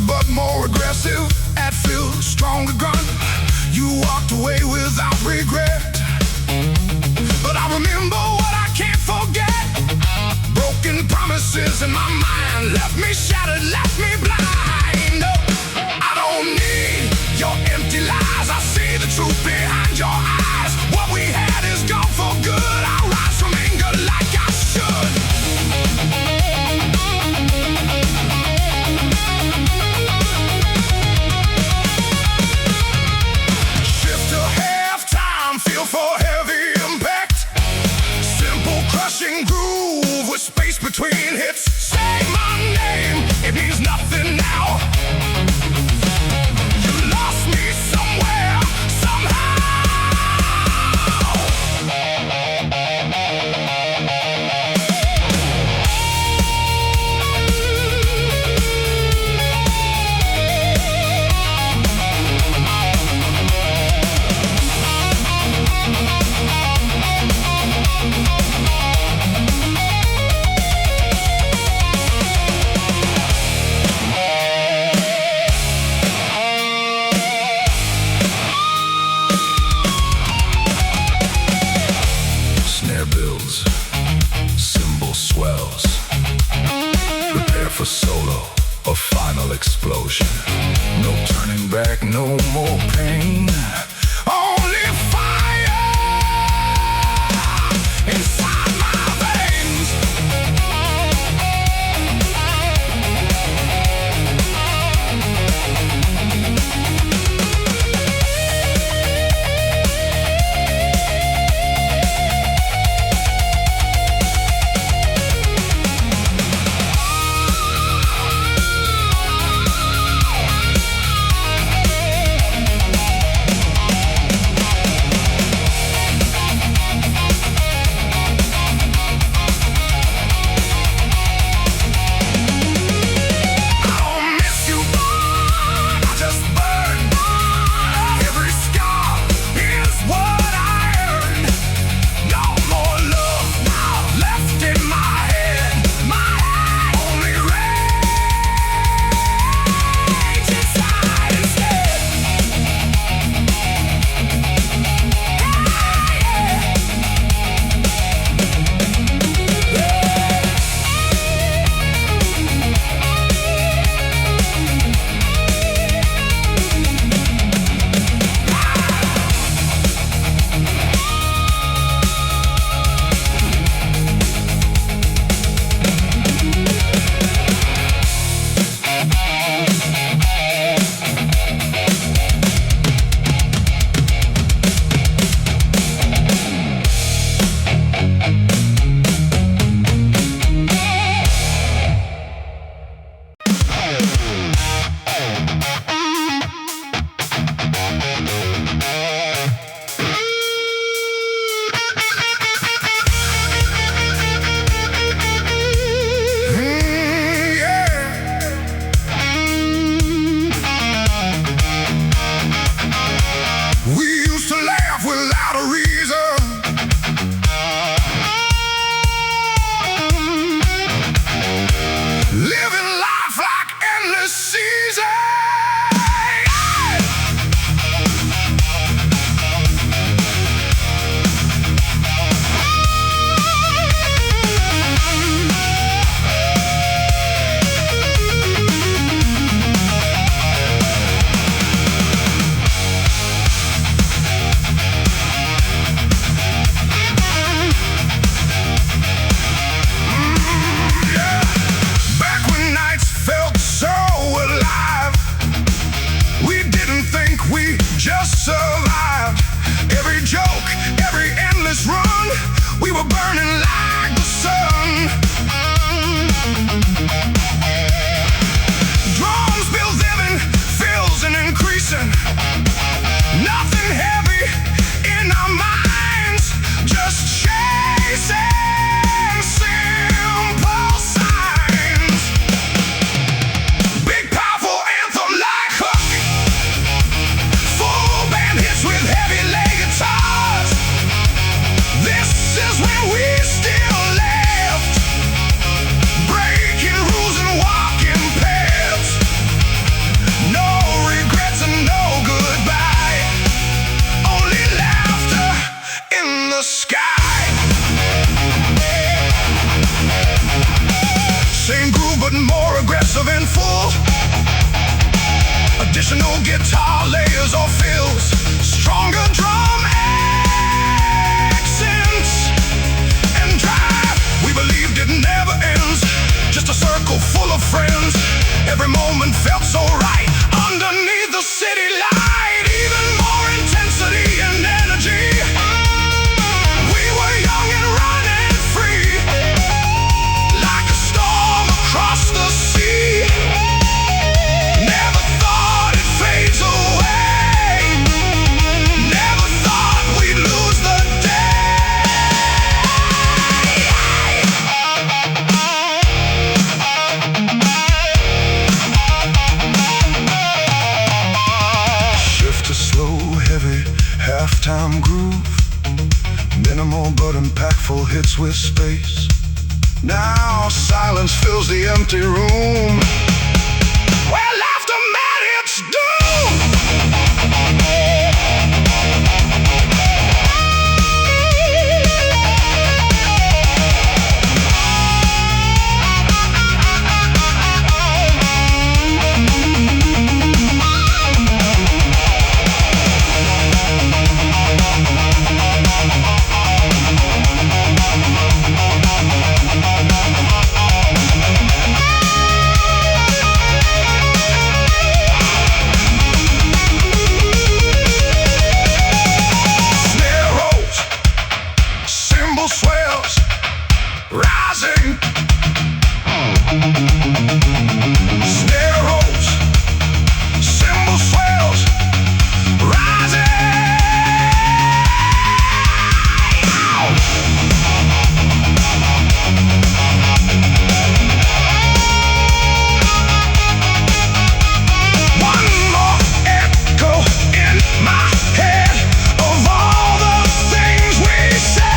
but more aggressive. At Phil, stronger gun. You walked away without regret. But I remember what I can't forget. Broken promises in my mind left me shattered, left me blind. No, I don't need your empty lies. I see the truth behind your eyes. What we had is gone for good. I rise from anger like I should. Shift to halftime, feel for heavy impact. Simple crushing groove with space between hits. Say my name, it means nothing now. You lost me somewhere, somehow. Snare builds, cymbal swells. Prepare for solo, a final explosion. No turning back, no more pain. Only fire inside my veins. Additional guitar layers or fills, stronger drum accents, and drive we believed it never ends. Just a circle full of friends. Every moment felt so right underneath the city light. Even more intensity and energy. We were young and running free, like a storm across the sea. Never thought it fades away. Never thought we'd lose the halftime groove, minimal but impactful hits with space. Now silence fills the empty room, where laughter met its doom. Swells, rising. Snare rolls, cymbal swells, rising. One more echo in my head of all the things we said.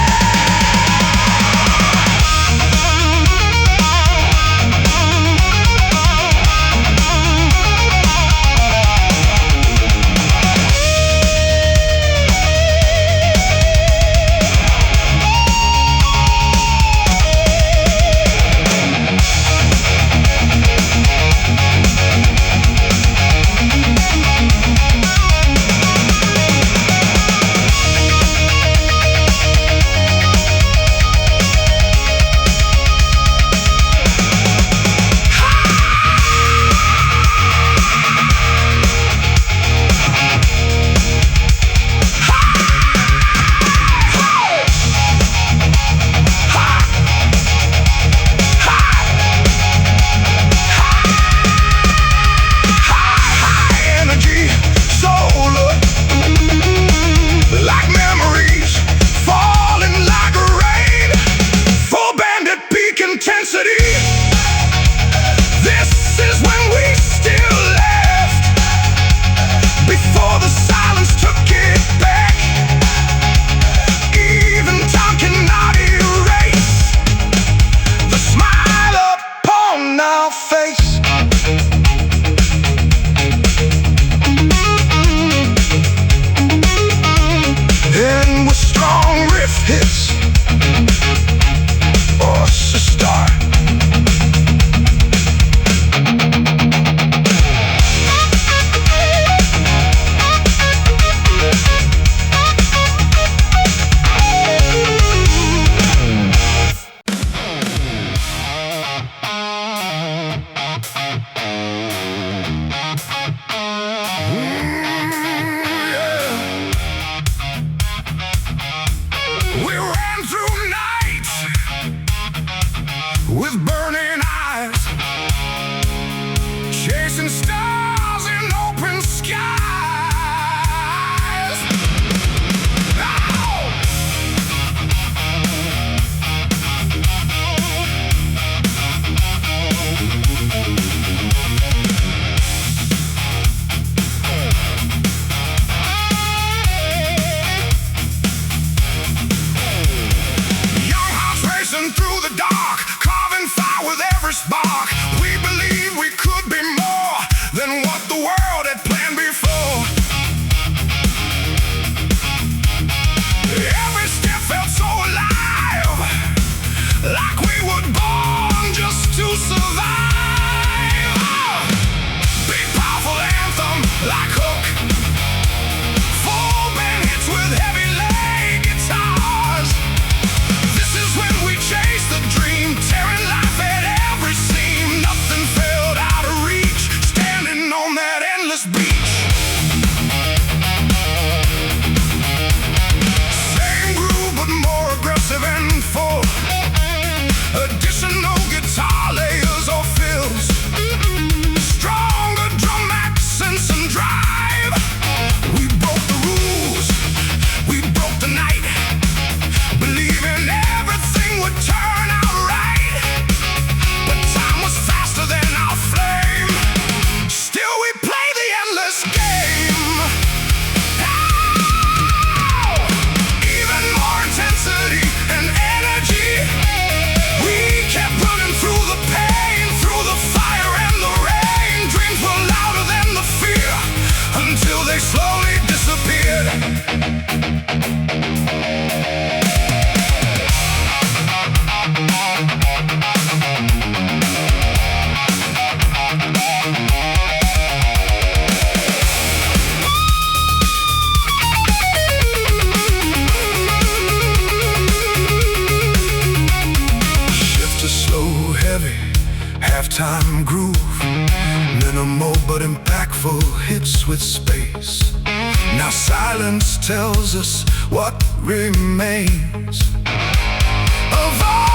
Hits or sister. We ran through nights with burning eyes, chasing stars in open skies. Ow! Through the dark, carving fire with every spark. We believed we could be more than time groove, minimal but impactful hits with space. Now silence tells us what remains of all